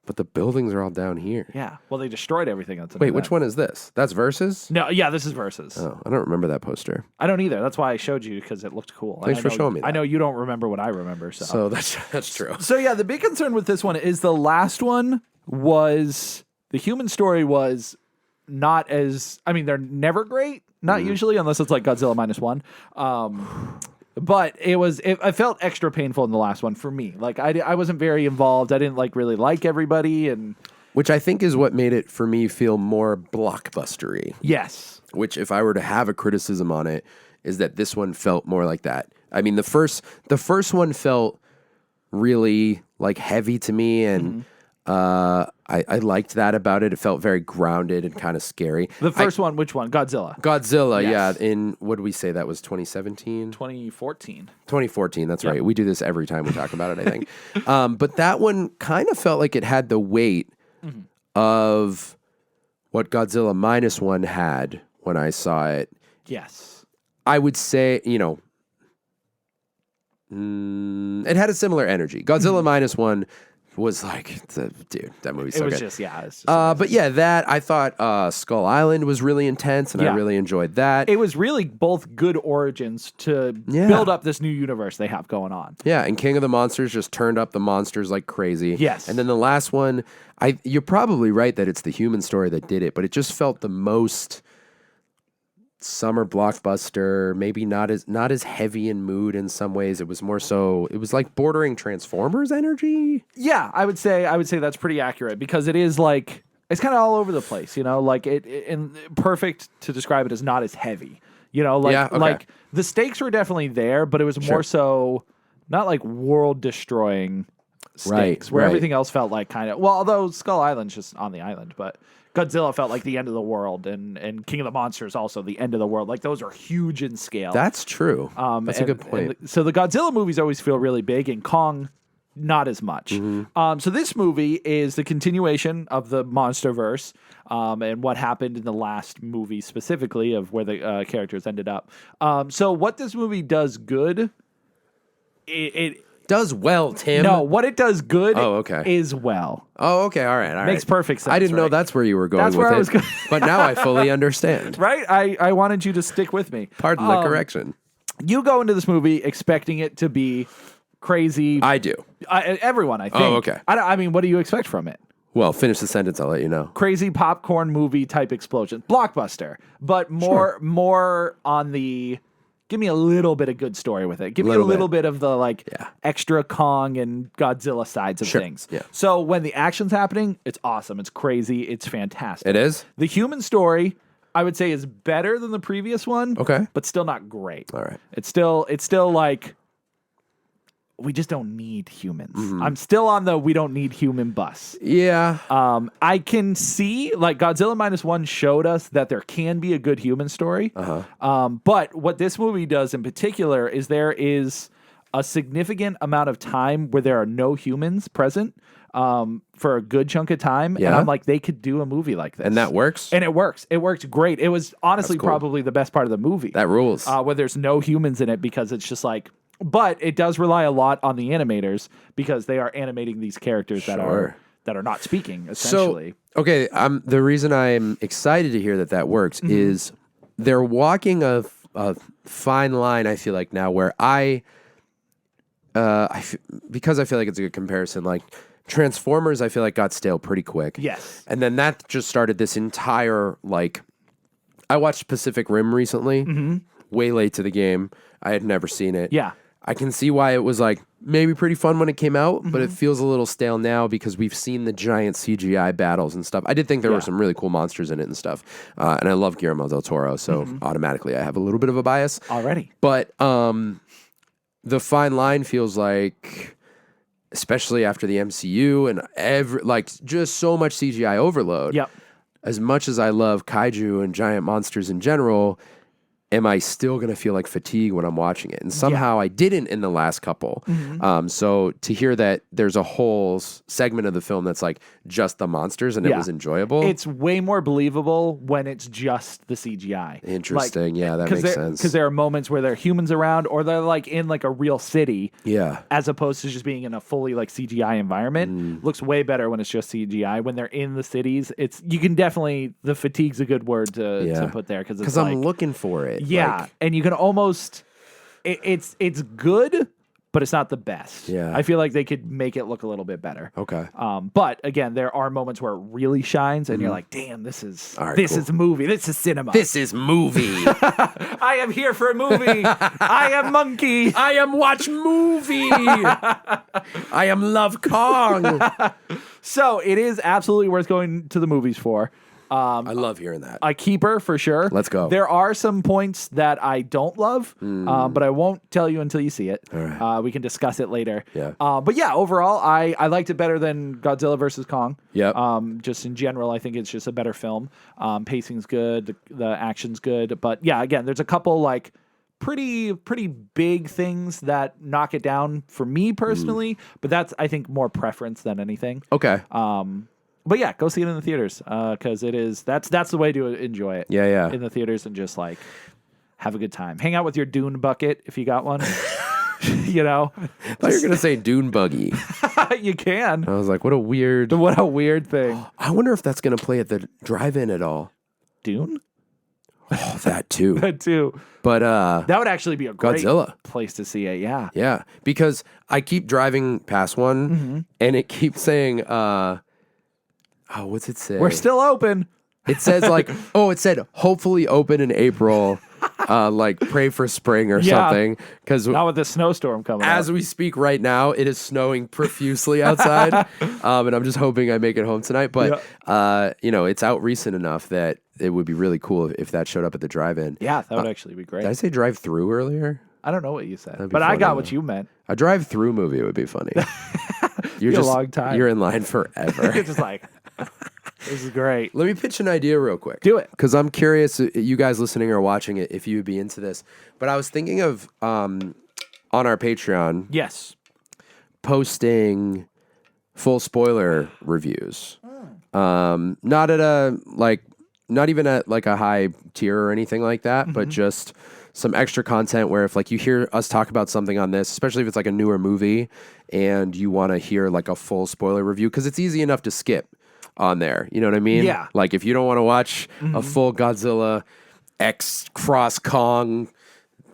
But the buildings are all down here. Yeah. Well, they destroyed everything. That's Wait, which one is this? That's Versus? No, yeah, this is Versus. Oh, I don't remember that poster. I don't either. That's why I showed you, because it looked cool. Thanks for showing me I that. know you don't remember what I remember. So that's true. So yeah, the big concern with this one is the last one was the human story was not as, I mean, they're never great, not usually, unless it's like Godzilla -1. But I felt extra painful in the last one for me. Like I wasn't very involved. I didn't really like everybody, and Which I think is what made it for me feel more blockbustery. yes, Which, if I were to have a criticism on it, is that this one felt more like that. I mean, the first one felt really like heavy to me, and I liked that about it. It felt very grounded and kind of scary. the first one, which one? Godzilla, Yes. yeah. In what did we say? That was 2017, 2014. 2014. That's right. We do this every time we talk about it, I think. But that one kind of felt like it had the weight of what Godzilla -1 had when I saw it. Yes. I would say, it had a similar energy. Godzilla -1 was like, dude, that movie's so It was good. just, yeah. It's just But yeah, that I thought Skull Island was really intense, and I Yeah. really enjoyed that. it was really both good origins to Yeah. build up this new universe they have going on. Yeah, and King of the Monsters just turned up the monsters like crazy. Yes. And then the last one, you're probably right that it's the human story that did it, but it just felt the most summer blockbuster, maybe not as heavy in mood in some ways. It was more so, it was like bordering Transformers energy. Yeah, I would say that's pretty accurate, because it is like it's kind of all over the place, like and perfect to describe it as not as heavy, like Yeah, okay. like the stakes were definitely there, but it was more so not like world destroying stakes, where right. everything else felt like kind of, well, although Skull Island's just on the island, but Godzilla felt like the end of the world, and King of the Monsters also the end of the world. Like those are huge in scale. That's true. That's a good point. So the Godzilla movies always feel really big, and Kong not as much. So this movie is the continuation of the monsterverse, and what happened in the last movie specifically of where the characters ended up. So what this movie does good, Does well, Tim. No, what it does good Oh, okay. is well. Oh, okay. All right. Makes perfect sense. I didn't know right? that's where you were going That's with where I it. was going. But now I fully understand. Right? I wanted you to stick with me. Pardon the correction. You go into this movie expecting it to be crazy. I do. Everyone, I think. Oh, okay. I mean, what do you expect from it? Well, finish the sentence. I'll let you know. Crazy popcorn movie type explosion. Blockbuster. But more on the... Give me a little bit of good story with it. Give me a little bit of the extra Kong and Godzilla sides of things. Yeah. So when the action's happening, it's awesome. It's crazy. It's fantastic. It is? The human story, I would say, is better than the previous one. Okay. But still not great. All right. It's still like we just don't need humans. Mm-hmm. I'm still on the we don't need human bus. Yeah. I can see like Godzilla -1 showed us that there can be a good human story. But what this movie does in particular is there is a significant amount of time where there are no humans present for a good chunk of time. Yeah. And I'm like, they could do a movie like this. And that works? And it works. It works great. It was honestly That's cool. probably the best part of the movie. That rules. Where there's no humans in it because it's just like, but it does rely a lot on the animators because they are animating these characters that are not speaking essentially. So, okay, the reason I'm excited to hear that works is they're walking a fine line. I feel like now where because I feel like it's a good comparison. Like Transformers, I feel like got stale pretty quick. Yes, and then that just started this entire like. I watched Pacific Rim recently. Way late to the game. I had never seen it. Yeah. I can see why it was like maybe pretty fun when it came out, but it feels a little stale now because we've seen the giant CGI battles and stuff. I did think there were some really cool monsters in it and stuff. And I love Guillermo del Toro, so automatically I have a little bit of a bias. already. But the fine line feels like, especially after the MCU and just so much CGI overload. Yep. As much as I love kaiju and giant monsters in general, am I still going to feel like fatigue when I'm watching it? And somehow I didn't in the last couple. So to hear that there's a whole segment of the film that's like just the monsters and it was enjoyable. It's way more believable when it's just the CGI. Interesting. Yeah, that makes sense. Because there are moments where there are humans around or they're like in like a real city. Yeah. As opposed to just being in a fully like CGI environment. Looks way better when it's just CGI. When they're in the cities, you can definitely, the fatigue's a good word to put there. Because I'm looking for it. Yeah, and you can almost it's good, but it's not the best. Yeah. I feel like they could make it look a little bit better. Okay. But again, there are moments where it really shines, and you're like, "Damn, this is right, this cool. is a movie. This is cinema. This is movie. I am here for a movie. I am monkey. I am watch movie. I am love Kong. So it is absolutely worth going to the movies for. I love hearing that. A keeper for sure. Let's go. There are some points that I don't love, but I won't tell you until you see it. All right. We can discuss it later. Yeah. But yeah, overall, I liked it better than Godzilla vs. Kong. Yep. Just in general, I think it's just a better film. Pacing's good. The action's good. But yeah, again, there's a couple like pretty big things that knock it down for me personally. But that's, I think, more preference than anything. Okay. But yeah, go see it in the theaters because that's the way to enjoy it. Yeah. In the theaters and just like have a good time. Hang out with your Dune bucket if you got one. You know, I thought you were gonna say dune buggy. you can. I was like, what a weird thing. I wonder if that's gonna play at the drive-in at all. Dune? Oh, that too. That too. But that would actually be a great Godzilla place to see it. Yeah. Yeah, because I keep driving past one and it keeps saying what's it say? We're still open. It says like, it said hopefully open in April. Like pray for spring or something. Because not with the snowstorm coming as up. we speak right now, it is snowing profusely outside. And I'm just hoping I make it home tonight. But it's out recent enough that it would be really cool if that showed up at the drive-in. Yeah, that would actually be great. Did I say drive-through earlier? I don't know what you said, That'd be but I funny, got though. what you meant. A drive-through movie would be funny. Be a long time. You're in line forever. It's just like, this is great. Let me pitch an idea real quick. Do it. Because I'm curious, you guys listening or watching it, if you would be into this. But I was thinking of, on our Patreon, Yes. posting full spoiler reviews. Not even at like a high tier or anything like that, but just some extra content where if like you hear us talk about something on this, especially if it's like a newer movie and you want to hear like a full spoiler review, because it's easy enough to skip on there. You know what I mean? Yeah. Like if you don't want to watch a full Godzilla X Cross Kong,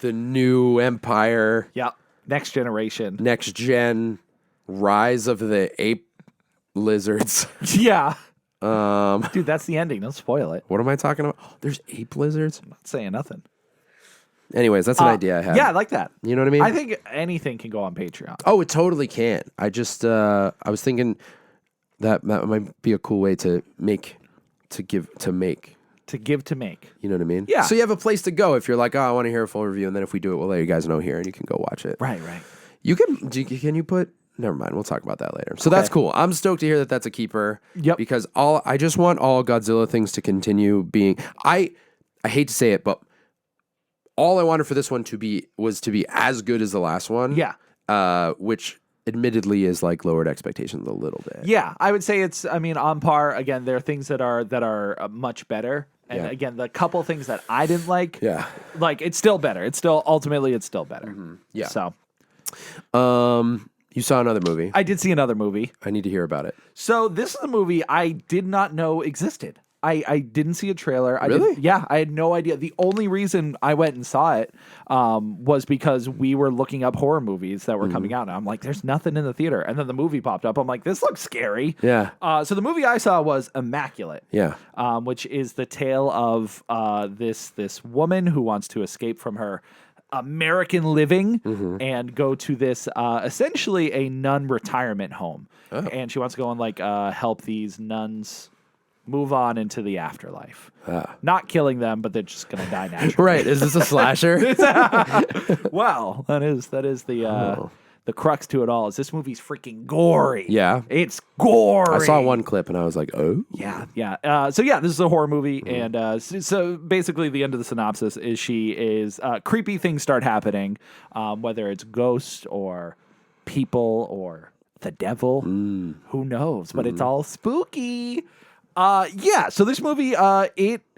the new Empire, Yep. Next generation. next gen, Rise of the Ape Lizards. Yeah. Dude, that's the ending. Don't spoil it. What am I talking about? Oh, there's ape lizards. I'm not saying nothing. Anyways, that's an idea I had. Yeah, I like that. You know what I mean? I think anything can go on Patreon. Oh, it totally can. I just I was thinking that might be a cool way to give to make. To give to make. You know what I mean? Yeah. So you have a place to go if you're like, oh, I want to hear a full review, and then if we do it, we'll let you guys know here, and you can go watch it. Right. You can you put? Never mind. We'll talk about that later. So that's cool. I'm stoked to hear that that's a keeper. Yep. Because I just want all Godzilla things to continue being. I hate to say it, but all I wanted for this one was to be as good as the last one. Yeah. Which admittedly is like lowered expectations a little bit. Yeah, I would say it's. I mean, on par. Again, there are things that are much better, and again, the couple things that I didn't like. Yeah. Like it's still better. It's still better. Yeah. So, You saw another movie. I did see another movie. I need to hear about it. So this is a movie I did not know existed. I didn't see a trailer. Really? Yeah, I had no idea. The only reason I went and saw it was because we were looking up horror movies that were coming out. And I'm like, there's nothing in the theater. And then the movie popped up. I'm like, this looks scary. Yeah. So the movie I saw was Immaculate. Yeah. Which is the tale of this woman who wants to escape from her American living and go to this essentially a nun retirement home. Oh. And she wants to go and like help these nuns move on into the afterlife. Not killing them, but they're just going to die naturally. Right. Is this a slasher? Well, that is the crux to it all. Is this movie's freaking gory. Yeah. It's gory. I saw one clip and I was like, oh. Yeah. So this is a horror movie. And so basically the end of the synopsis is creepy things start happening, whether it's ghosts or people or the devil. Who knows? But it's all spooky. So this movie,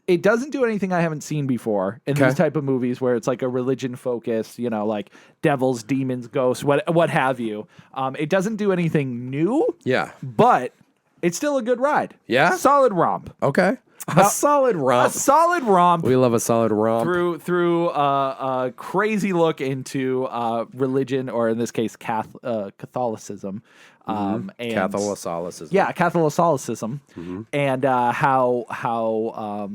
it doesn't do anything I haven't seen before in these type of movies where it's like a religion focused, like devils, demons, ghosts, what have you. It doesn't do anything new. Yeah. But it's still a good ride. Yeah? Solid romp. Okay. A solid romp. A solid romp. We love a solid romp. Through a crazy look into religion, or in this case, Catholicism. And Catholicism. Yeah, Catholicism, and how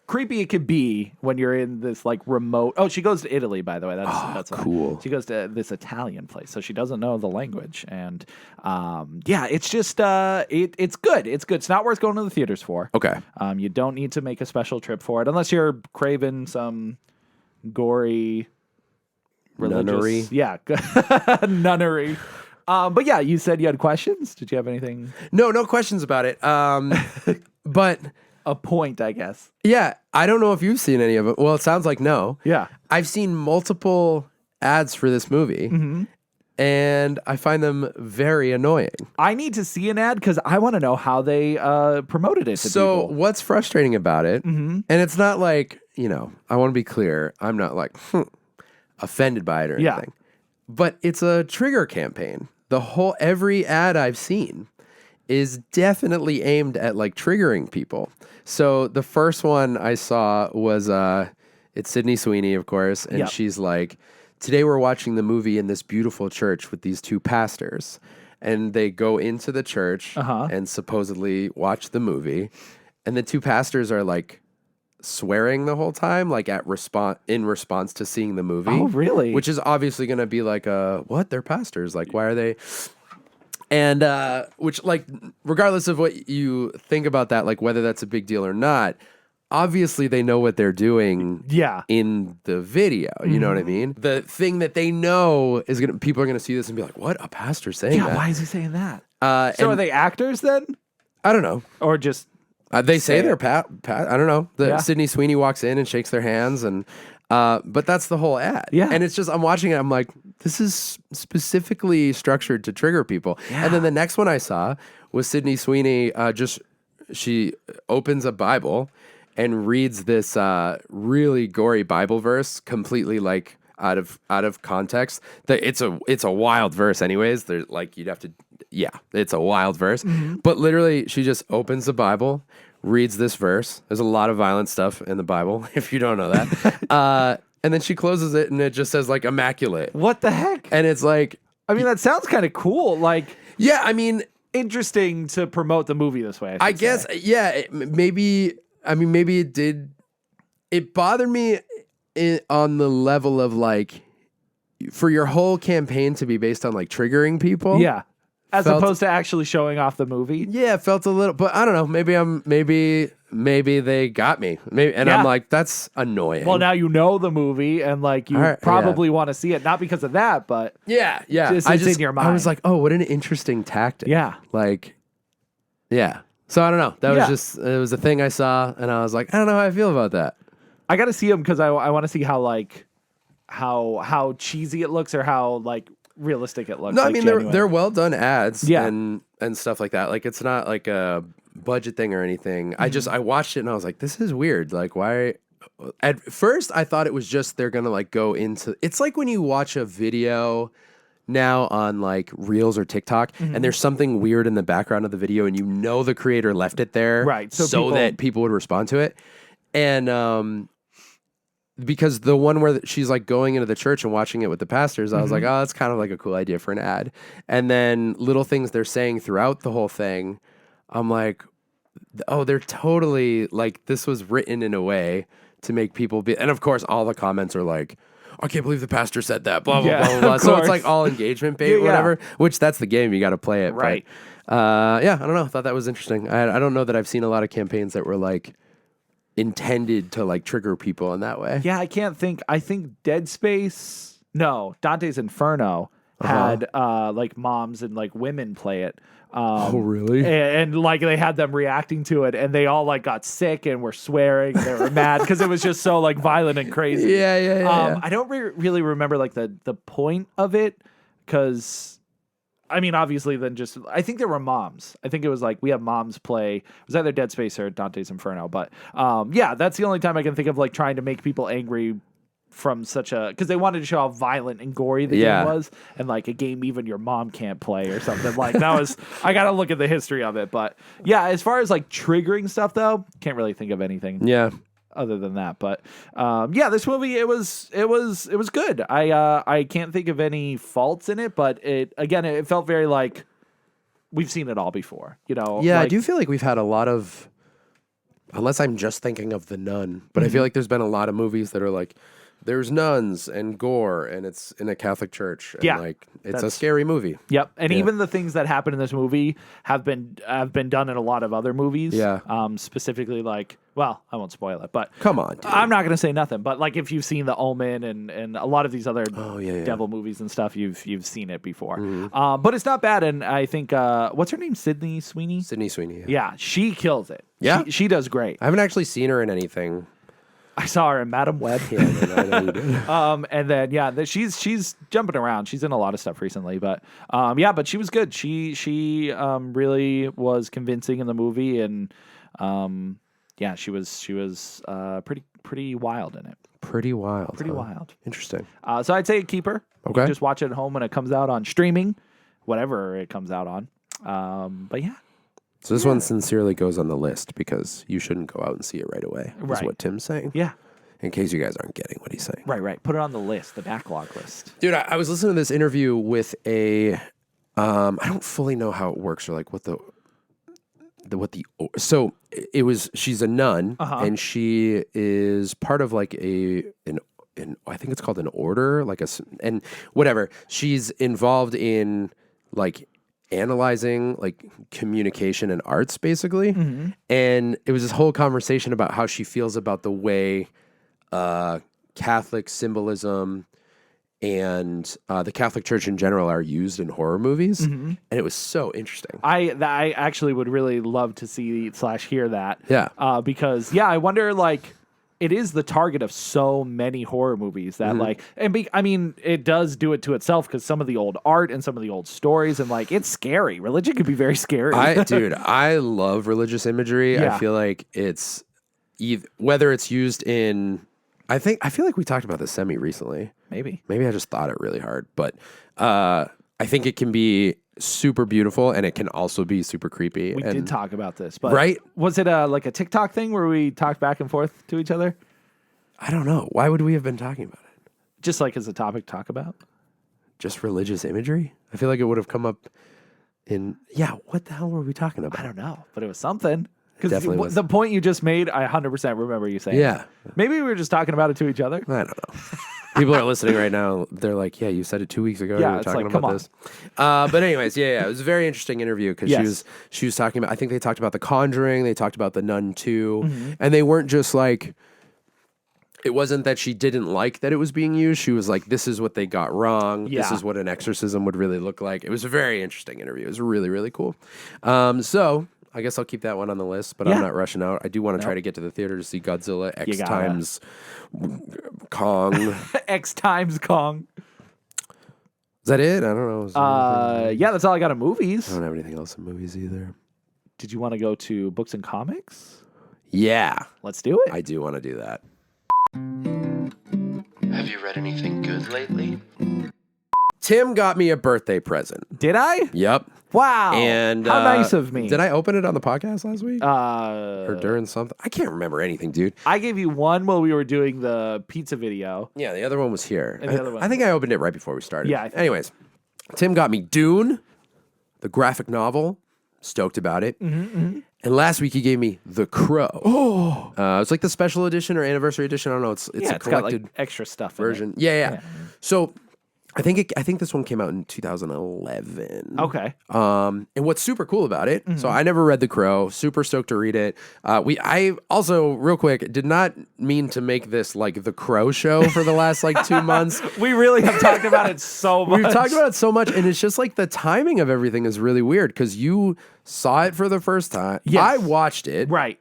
creepy it could be when you're in this like remote. Oh, she goes to Italy, by the way. That's cool. She goes to this Italian place, so she doesn't know the language, and it's just it's good. It's good. It's not worth going to the theaters for. Okay. You don't need to make a special trip for it unless you're craving some gory religious nunnery. Yeah, nunnery. But yeah, you said you had questions. Did you have anything? No questions about it. But A point, I guess. yeah, I don't know if you've seen any of it. Well, it sounds like no. Yeah. I've seen multiple ads for this movie, and I find them very annoying. I need to see an ad because I want to know how they promoted it to So people. what's frustrating about it, and it's not like, I want to be clear, I'm not like offended by it or Yeah. anything, but it's a trigger campaign. Every ad I've seen is definitely aimed at like triggering people. So the first one I saw was it's Sydney Sweeney, of course, and Yep. she's like, today we're watching the movie in this beautiful church with these two pastors, and they go into the church and supposedly watch the movie, and the two pastors are like swearing the whole time, like in response to seeing the movie. Oh, really? Which is obviously going to be like, what? They're pastors. Like, why are they? And which, like, regardless of what you think about that, like whether that's a big deal or not, obviously they know what they're doing. Yeah. In the video, you know what I mean? The thing that they know is people are gonna see this and be like, "What? A pastor saying that? Why is he saying that? So are they actors then, I don't know. or just? They say Say they're it. Pat. I don't know. Yeah. Sydney Sweeney walks in and shakes their hands, and but that's the whole ad. Yeah. And it's just I'm watching it. I'm like, this is specifically structured to trigger people. Yeah. And then the next one I saw was Sydney Sweeney. She opens a Bible and reads this really gory Bible verse completely like out of context. It's a wild verse anyways. There's like it's a wild verse. But literally she just opens the Bible, reads this verse. There's a lot of violent stuff in the Bible, if you don't know that. And then she closes it and it just says like Immaculate. What the heck? And it's like, I mean, that sounds kind of cool. Like, yeah, I mean, interesting to promote the movie this way. I guess, yeah, maybe it did. It bothered me on the level of like, for your whole campaign to be based on like triggering people. Yeah. As opposed to actually showing off the movie. Yeah, it felt a little, but I don't know. Maybe they got me. I'm like, that's annoying. Well, now you know the movie and like you probably want to see it, not because of that, but yeah. It's in your mind. I was like, oh, what an interesting tactic. Yeah. Like, yeah. So I don't know. That was just, it was a thing I saw and I was like, I don't know how I feel about that. I got to see them because I want to see how like, how cheesy it looks or how like realistic it looks. No, like, I mean they're well done ads, and stuff like that. Like it's not like a budget thing or anything. I watched it and I was like, this is weird. Like why? At first, I thought it was just they're gonna like go into. It's like when you watch a video now on like Reels or TikTok, and there's something weird in the background of the video, and you know the creator left it there, right? So that people would respond to it, and because the one where she's like going into the church and watching it with the pastors, I was like, oh, that's kind of like a cool idea for an ad. And then little things they're saying throughout the whole thing, I'm like, oh, they're totally like, this was written in a way to make people be, and of course all the comments are like, I can't believe the pastor said that, blah, blah, blah, blah. So it's like all engagement bait, whatever, which that's the game. You got to play it. Right. But, I don't know. I thought that was interesting. I don't know that I've seen a lot of campaigns that were like, intended to like trigger people in that way. Yeah, I can't think. I think Dante's Inferno had like moms and like women play it. Oh, really? And like they had them reacting to it, and they all like got sick and were swearing. And they were mad because it was just so like violent and crazy. Yeah. I don't really remember like the point of it because. I mean, obviously, then just I think there were moms. I think it was like we have moms play. It was either Dead Space or Dante's Inferno. But that's the only time I can think of like trying to make people angry from such a because they wanted to show how violent and gory the game was, and like a game even your mom can't play or something. Like that was I got to look at the history of it. But yeah, as far as like triggering stuff though, can't really think of anything. Yeah. Other than that, but this movie it was good. I can't think of any faults in it, but it felt very like we've seen it all before, you know. Yeah, like, I do feel like we've had a lot of, unless I'm just thinking of The Nun, but I feel like there's been a lot of movies that are like there's nuns and gore and it's in a Catholic church and like it's a scary movie. Yep. And even the things that happen in this movie have been done in a lot of other movies. Yeah. Specifically like, well, I won't spoil it, but come on, dude. I'm not going to say nothing, but like if you've seen The Omen and a lot of these other devil movies and stuff, you've seen it before. But it's not bad, and I think what's her name? Sydney Sweeney? Sydney Sweeney. Yeah, she kills it. Yeah. She does great. I haven't actually seen her in anything. I saw her in Madam Web. And then she's jumping around. She's in a lot of stuff recently, but but she was good. She really was convincing in the movie, and she was pretty wild in it. Pretty wild. Pretty wild. Interesting. So I'd say keep her. Okay. Just watch it at home when it comes out on streaming, whatever it comes out on. But yeah. So this one sincerely goes on the list because you shouldn't go out and see it right away. Is what Tim's saying. Yeah. In case you guys aren't getting what he's saying. Right. Put it on the list, the backlog list. Dude, I was listening to this interview with a, I don't fully know how it works or like so it was, she's a nun and she is part of like an I think it's called an order, like and whatever. She's involved in like analyzing like communication and arts basically. And it was this whole conversation about how she feels about the way Catholic symbolism and the Catholic Church in general are used in horror movies. And it was so interesting. I actually would really love to see / hear that. Yeah. Because I wonder like it is the target of so many horror movies that I mean, it does do it to itself because some of the old art and some of the old stories and like it's scary. Religion can be very scary. I love religious imagery. Yeah. I feel like it's whether it's used in, I feel like we talked about this semi recently. Maybe I just thought it really hard, but I think it can be super beautiful and it can also be super creepy. we did talk about this, but Right? was it like a TikTok thing where we talked back and forth to each other? I don't know. Why would we have been talking about it? Just like as a topic to talk about? Just religious imagery? I feel like it would have come up in, what the hell were we talking about? I don't know, but it was something. Because Definitely was. the point you just made, I 100% remember you saying. Yeah. Maybe we were just talking about it to each other. I don't know. People are listening right now. They're like, yeah, you said it 2 weeks ago. Yeah, You were it's talking like, come about on. this. But anyways, it was a very interesting interview because Yes. she was talking about, I think they talked about The Conjuring. They talked about The Nun 2. Mm-hmm. And they weren't just like, it wasn't that she didn't like that it was being used. She was like, this is what they got wrong. This Yeah. is what an exorcism would really look like. It was a very interesting interview. It was really, really cool. So I guess I'll keep that one on the list, but Yeah. I'm not rushing out. I do want to try to get to the theater to see Godzilla X gotta. times Kong. X times Kong. Is that it? I don't know. Is there anything? Yeah, that's all I got in I movies. don't have anything else in movies either. Did you want to go to books and comics? Yeah, Let's do it. I do want to do that. Have you read anything good lately? Tim got me a birthday present. Did I? Yep. Wow. And how nice of me. Did I open it on the podcast last week or Uh, during something? I can't remember anything, dude. I gave you one while we were doing the pizza video. Yeah, the other one was here. And the other one- I think I opened it right before we started. Yeah, I think- Anyways, Tim got me Dune, the graphic novel. Stoked about it. And last week he gave me The Crow. It's like the special edition or anniversary edition. I don't know. It's Yeah, a it's got collected like extra stuff in it. version. Yeah. So I think this one came out in 2011. Okay. And what's super cool about it? So I never read The Crow. Super stoked to read it. I also real quick did not mean to make this like The Crow show for the last like 2 months. We really have talked about it so much. We've talked about it so much, and it's just like the timing of everything is really weird because you saw it for the first time. Yes. I watched it Right.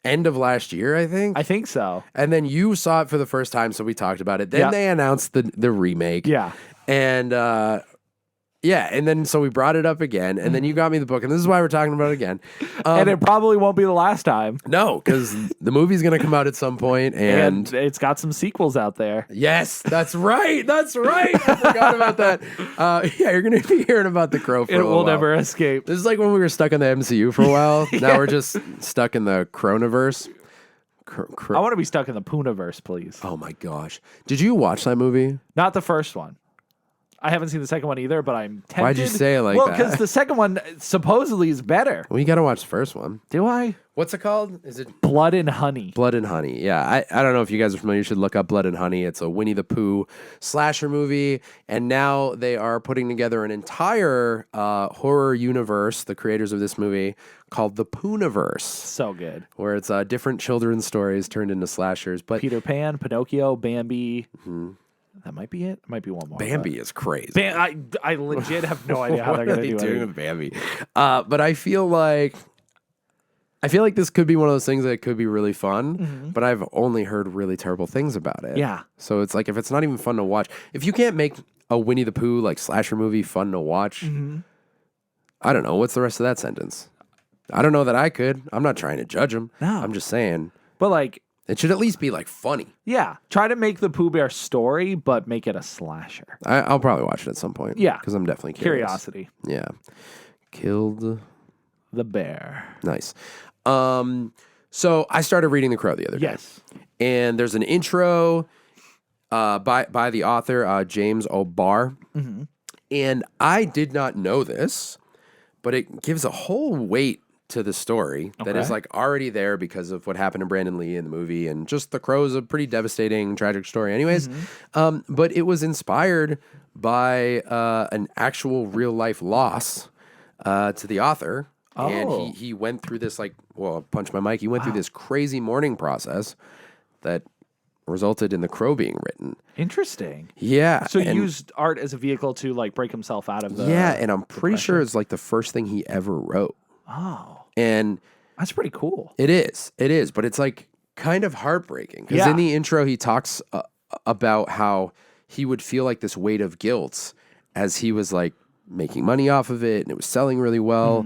end of last year, I think. I think so. And then you saw it for the first time, so we talked about it. Then Yeah. they announced the remake. Yeah. And and then so we brought it up again, and then you got me the book, and this is why we're talking about it again. And it probably won't be the last time. No, because the movie's gonna come out at some point, And and it's got some sequels out there. yes, that's right. That's right. I forgot about that. You're gonna be hearing about The Crow for a It little will while. never escape. This is like when we were stuck in the MCU for a while. Now we're just stuck in the Coronaverse. I want to be stuck in the Poonaverse, please. Oh my gosh. Did you watch that movie? Not the first one. I haven't seen the second one either, but I'm tempted. Why'd you say it like well, that? because the second one supposedly is better. Well, you got to watch the first one. Do I? What's it called? Is it Blood and Honey. Blood and Honey? Yeah. I don't know if you guys are familiar. You should look up Blood and Honey. It's a Winnie the Pooh slasher movie. And now they are putting together an entire horror universe, the creators of this movie, called the Poonaverse, So good. where it's different children's stories turned into slashers. But Peter Pan, Pinocchio, Bambi. That might be it. Might be one more. Bambi is crazy. I legit have no idea how What they're are going to they do doing it. with Bambi? But I feel like this could be one of those things that could be really fun, but I've only heard really terrible things about it. Yeah. So it's like if it's not even fun to watch, if you can't make a Winnie the Pooh like slasher movie fun to watch, I don't know. What's the rest of that sentence? I don't know that I could. I'm not trying to judge them. No. I'm just saying But like, it should at least be like funny. yeah, try to make the Pooh Bear story, but make it a slasher. I'll probably watch it at some point. Yeah. Because I'm definitely curious. Curiosity. Yeah. Killed. The bear. Nice. So I started reading The Crow the other day. Yes. And there's an intro by the author, James O'Barr. And I did not know this, but it gives a whole weight to the story that is Okay. like already there because of what happened to Brandon Lee in the movie. And just The Crow is a pretty devastating, tragic story anyways. But it was inspired by an actual real life loss to the author. Oh. And he went through this punch my mic. He went through this crazy mourning process that resulted in The Crow being written. Interesting. Yeah. So he and- used art as a vehicle to like break himself out of the. yeah, and I'm pretty sure it's like the first thing he ever wrote. Oh, And that's pretty cool. it is, but it's like kind of heartbreaking because Yeah. in the intro he talks about how he would feel like this weight of guilt as he was like making money off of it and it was selling really well.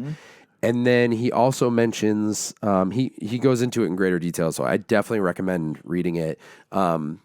And then he also mentions he goes into it in greater detail, so I definitely recommend reading it. Then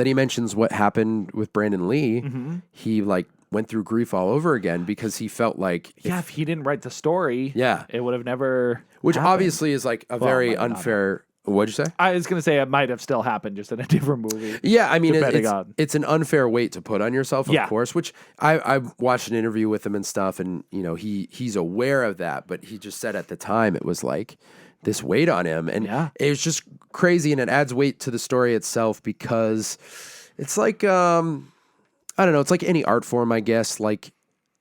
he mentions what happened with Brandon Lee. Mm-hmm. He like went through grief all over again because he felt like if he didn't write the story, Yeah. it would have never which happened. obviously is like a Well, very might not unfair. What'd you say? I was going to say it might have still happened just in a different movie. Yeah, I mean, Depending on- it's an unfair weight to put on yourself, of Yeah. course. Which I watched an interview with him and stuff, and you know he's aware of that, but he just said at the time it was like this weight on him, and Yeah. it was just crazy, and it adds weight to the story itself because it's like I don't know, it's like any art form, I guess. Like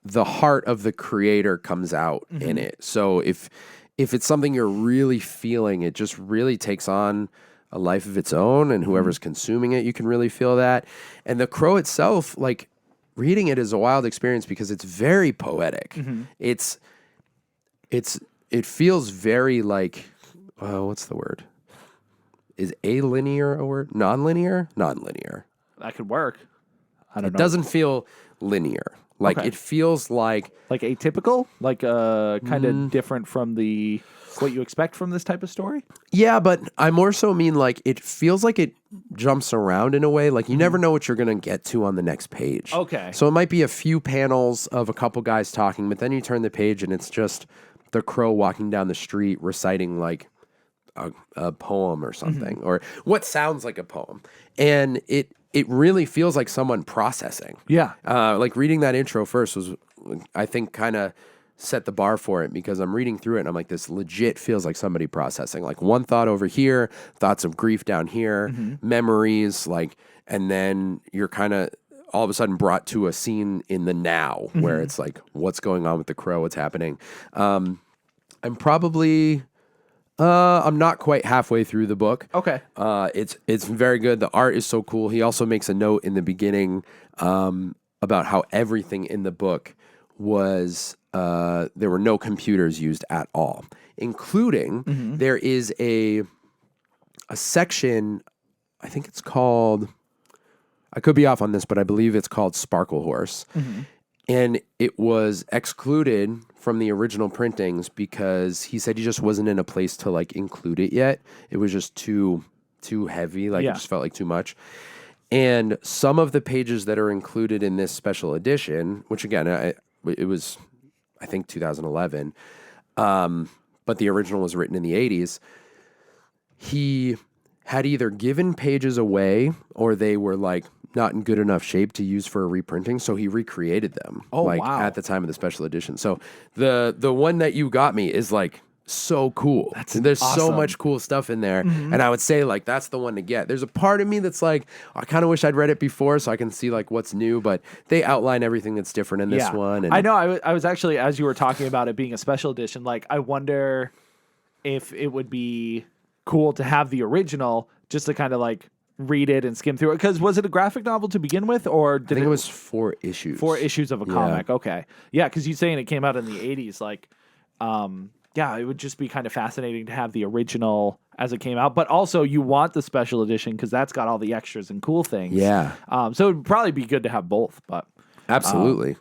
the heart of the creator comes out in it. So if it's something you're really feeling, it just really takes on a life of its own, and whoever's consuming it, you can really feel that. And The Crow itself, like reading it is a wild experience because it's very poetic. It feels very like, what's the word? Is alinear a word? Non-linear? Non-linear. That could work. I don't It know. doesn't feel linear. Like Okay. it feels like Like atypical? Like kind of different from what you expect from this type of story? yeah, but I more so mean like it feels like it jumps around in a way. Like you never know what you're gonna get to on the next page. Okay. So it might be a few panels of a couple guys talking, but then you turn the page and it's just the crow walking down the street reciting like a poem or something, or what sounds like a poem, and it really feels like someone processing. Yeah. Like reading that intro first was, I think, kind of set the bar for it because I'm reading through it and I'm like, this legit feels like somebody processing. Like one thought over here, thoughts of grief down here, memories, like, and then you're kind of all of a sudden brought to a scene in the now where it's like, what's going on with the crow? What's happening? I'm probably. I'm not quite halfway through the book. Okay. It's very good. The art is so cool. He also makes a note in the beginning about how everything in the book was there were no computers used at all, including there is a section. I think it's called. I could be off on this, but I believe it's called Sparkle Horse. And it was excluded from the original printings because he said he just wasn't in a place to like include it yet. It was just too heavy. Like Yeah. it just felt like too much. And some of the pages that are included in this special edition, which again, it was, I think 2011, but the original was written in the 80s. He had either given pages away or they were like not in good enough shape to use for a reprinting, so he recreated them. Oh, like wow. at the time of the special edition. So the one that you got me is like so cool. There's so awesome. much cool stuff in there, and I would say like that's the one to get. There's a part of me that's like I kind of wish I'd read it before so I can see like what's new, but they outline everything that's different in this one. And I know. I was actually, as you were talking about it being a special edition, like I wonder if it would be cool to have the original just to kind of like read it and skim through it. Because was it a graphic novel to begin with, or did I think it was 4 issues. 4 issues of a comic? Okay, yeah, because you saying it came out in the 80s, like, yeah, it would just be kind of fascinating to have the original as it came out, but also you want the special edition because that's got all the extras and cool things. Yeah. So it'd probably be good to have both, but Absolutely.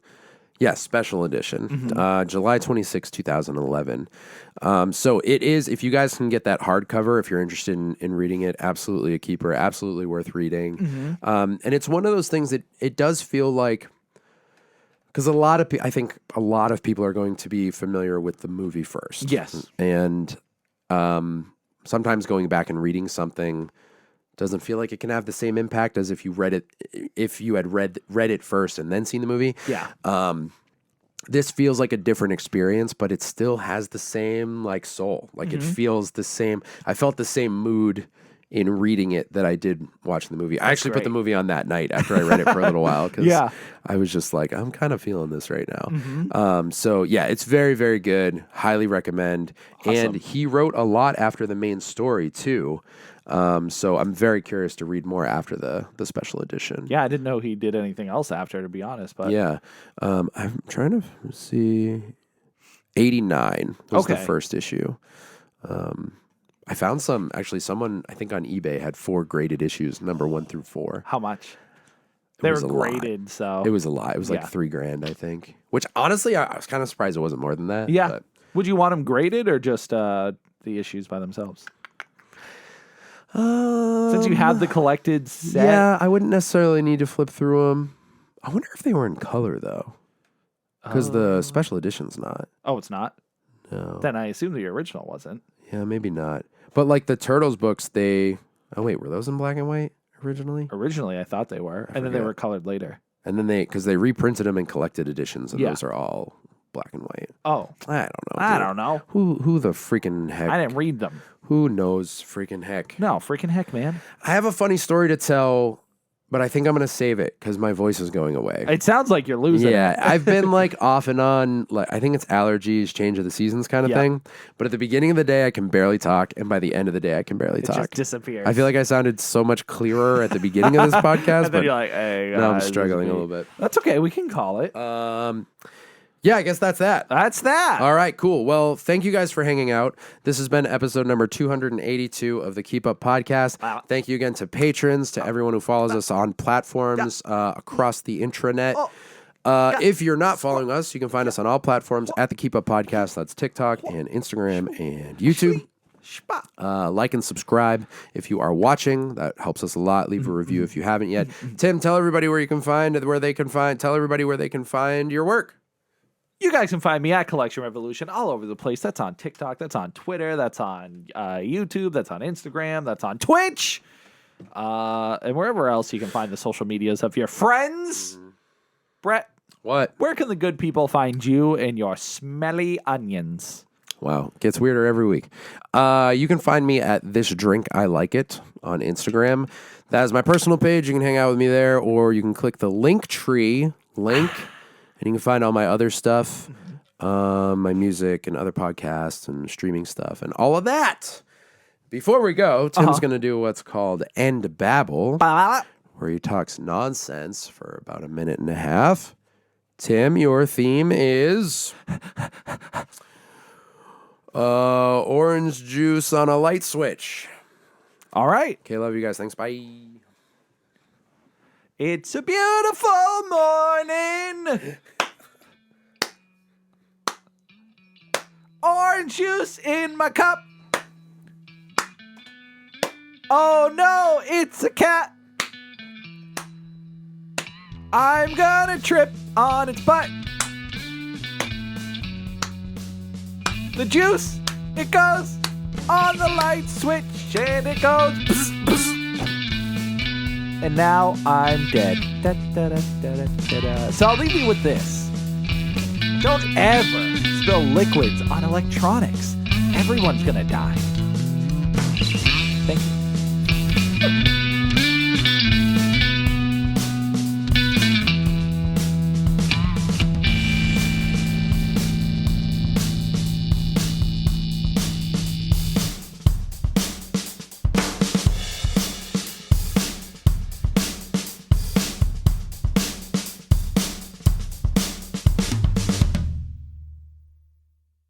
Yes, special edition. July 26, 2011. So it is, if you guys can get that hardcover, if you're interested in reading it, absolutely a keeper, absolutely worth reading. And it's one of those things that it does feel like, because I think a lot of people are going to be familiar with the movie first. Yes. And sometimes going back and reading something doesn't feel like it can have the same impact as if you had read it first and then seen the movie. yeah. This feels like a different experience, but it still has the same like soul. Like it feels the same. I felt the same mood in reading it that I did watching the movie. I actually put the great. movie on that night after I read it for a little while because Yeah. I was just like, I'm kind of feeling this right now. So yeah, it's very, very good. Highly recommend. And he wrote a lot after the main story too. So I'm very curious to read more after the special edition. Yeah, I didn't know he did anything else after, to be honest. But Yeah. I'm trying to see. 89 was the Okay. first issue. I found someone, I think on eBay had 4 graded issues, number 1 through 4. how much? They were was a lot. graded, so It was a lot. It was like Yeah. $3,000, I think. Which honestly, I was kind of surprised it wasn't more than that. Yeah. But Would you want them graded or just the issues by themselves? Since you have the collected set. Yeah, I wouldn't necessarily need to flip through them. I wonder if they were in color, though. Because the special edition's not. Oh, it's not? No. Then I assume the original wasn't. Yeah, maybe not. But like the Turtles books, they... Oh, wait, were those in black and white originally? Originally, I thought they were. And then they were colored later. And then because they reprinted them in collected editions, and those are all black and white. Oh. I don't know. I dude. don't know. Who the freaking heck? I didn't read them. Who knows freaking heck? No, freaking heck, man. I have a funny story to tell, but I think I'm going to save it because my voice is going away. It sounds like you're losing it. Yeah, I've been like off and on. Like I think it's allergies, change of the seasons kind of thing. But at the beginning of the day, I can barely talk, and by the end of the day, I can barely talk. It just disappears. I feel like I sounded so much clearer at the beginning of this podcast, and then but you're like, hey, now I'm guys, struggling a little bit. That's okay. We can call it. Yeah, I guess that's that. That's that. All right, cool. Well, thank you guys for hanging out. This has been episode number 282 of the Keep Up Podcast. Wow. Thank you again to patrons, to everyone who follows us on platforms across the intranet. If you're not following us, you can find us on all platforms at the Keep Up Podcast. That's TikTok and Instagram and YouTube. Like and subscribe if you are watching. That helps us a lot. Leave a review if you haven't yet. Tim, tell everybody where they can find your work. You guys can find me at Collection Revolution all over the place. That's on TikTok. That's on Twitter. That's on YouTube. That's on Instagram. That's on Twitch. And wherever else you can find the social medias of your friends. Brett. What? Where can the good people find you and your smelly onions? Wow. Gets weirder every week. You can find me at This Drink I Like It on Instagram. That is my personal page. You can hang out with me there, or you can click the Linktree link. And you can find all my other stuff, my music and other podcasts and streaming stuff and all of that. Before we go, Tim's going to do what's called End Babble, where he talks nonsense for about a minute and a half. Tim, your theme is orange juice on a light switch. All right. Okay, love you guys. Thanks. Bye. It's a beautiful morning. Orange juice in my cup. Oh no, it's a cat. I'm gonna trip on its butt. The juice, it goes on the light switch and it goes bzz, bzz. And now I'm dead. Da, da, da, da, da, da, da. So I'll leave you with this. Don't ever spill liquids on electronics. Everyone's gonna die. Thank you.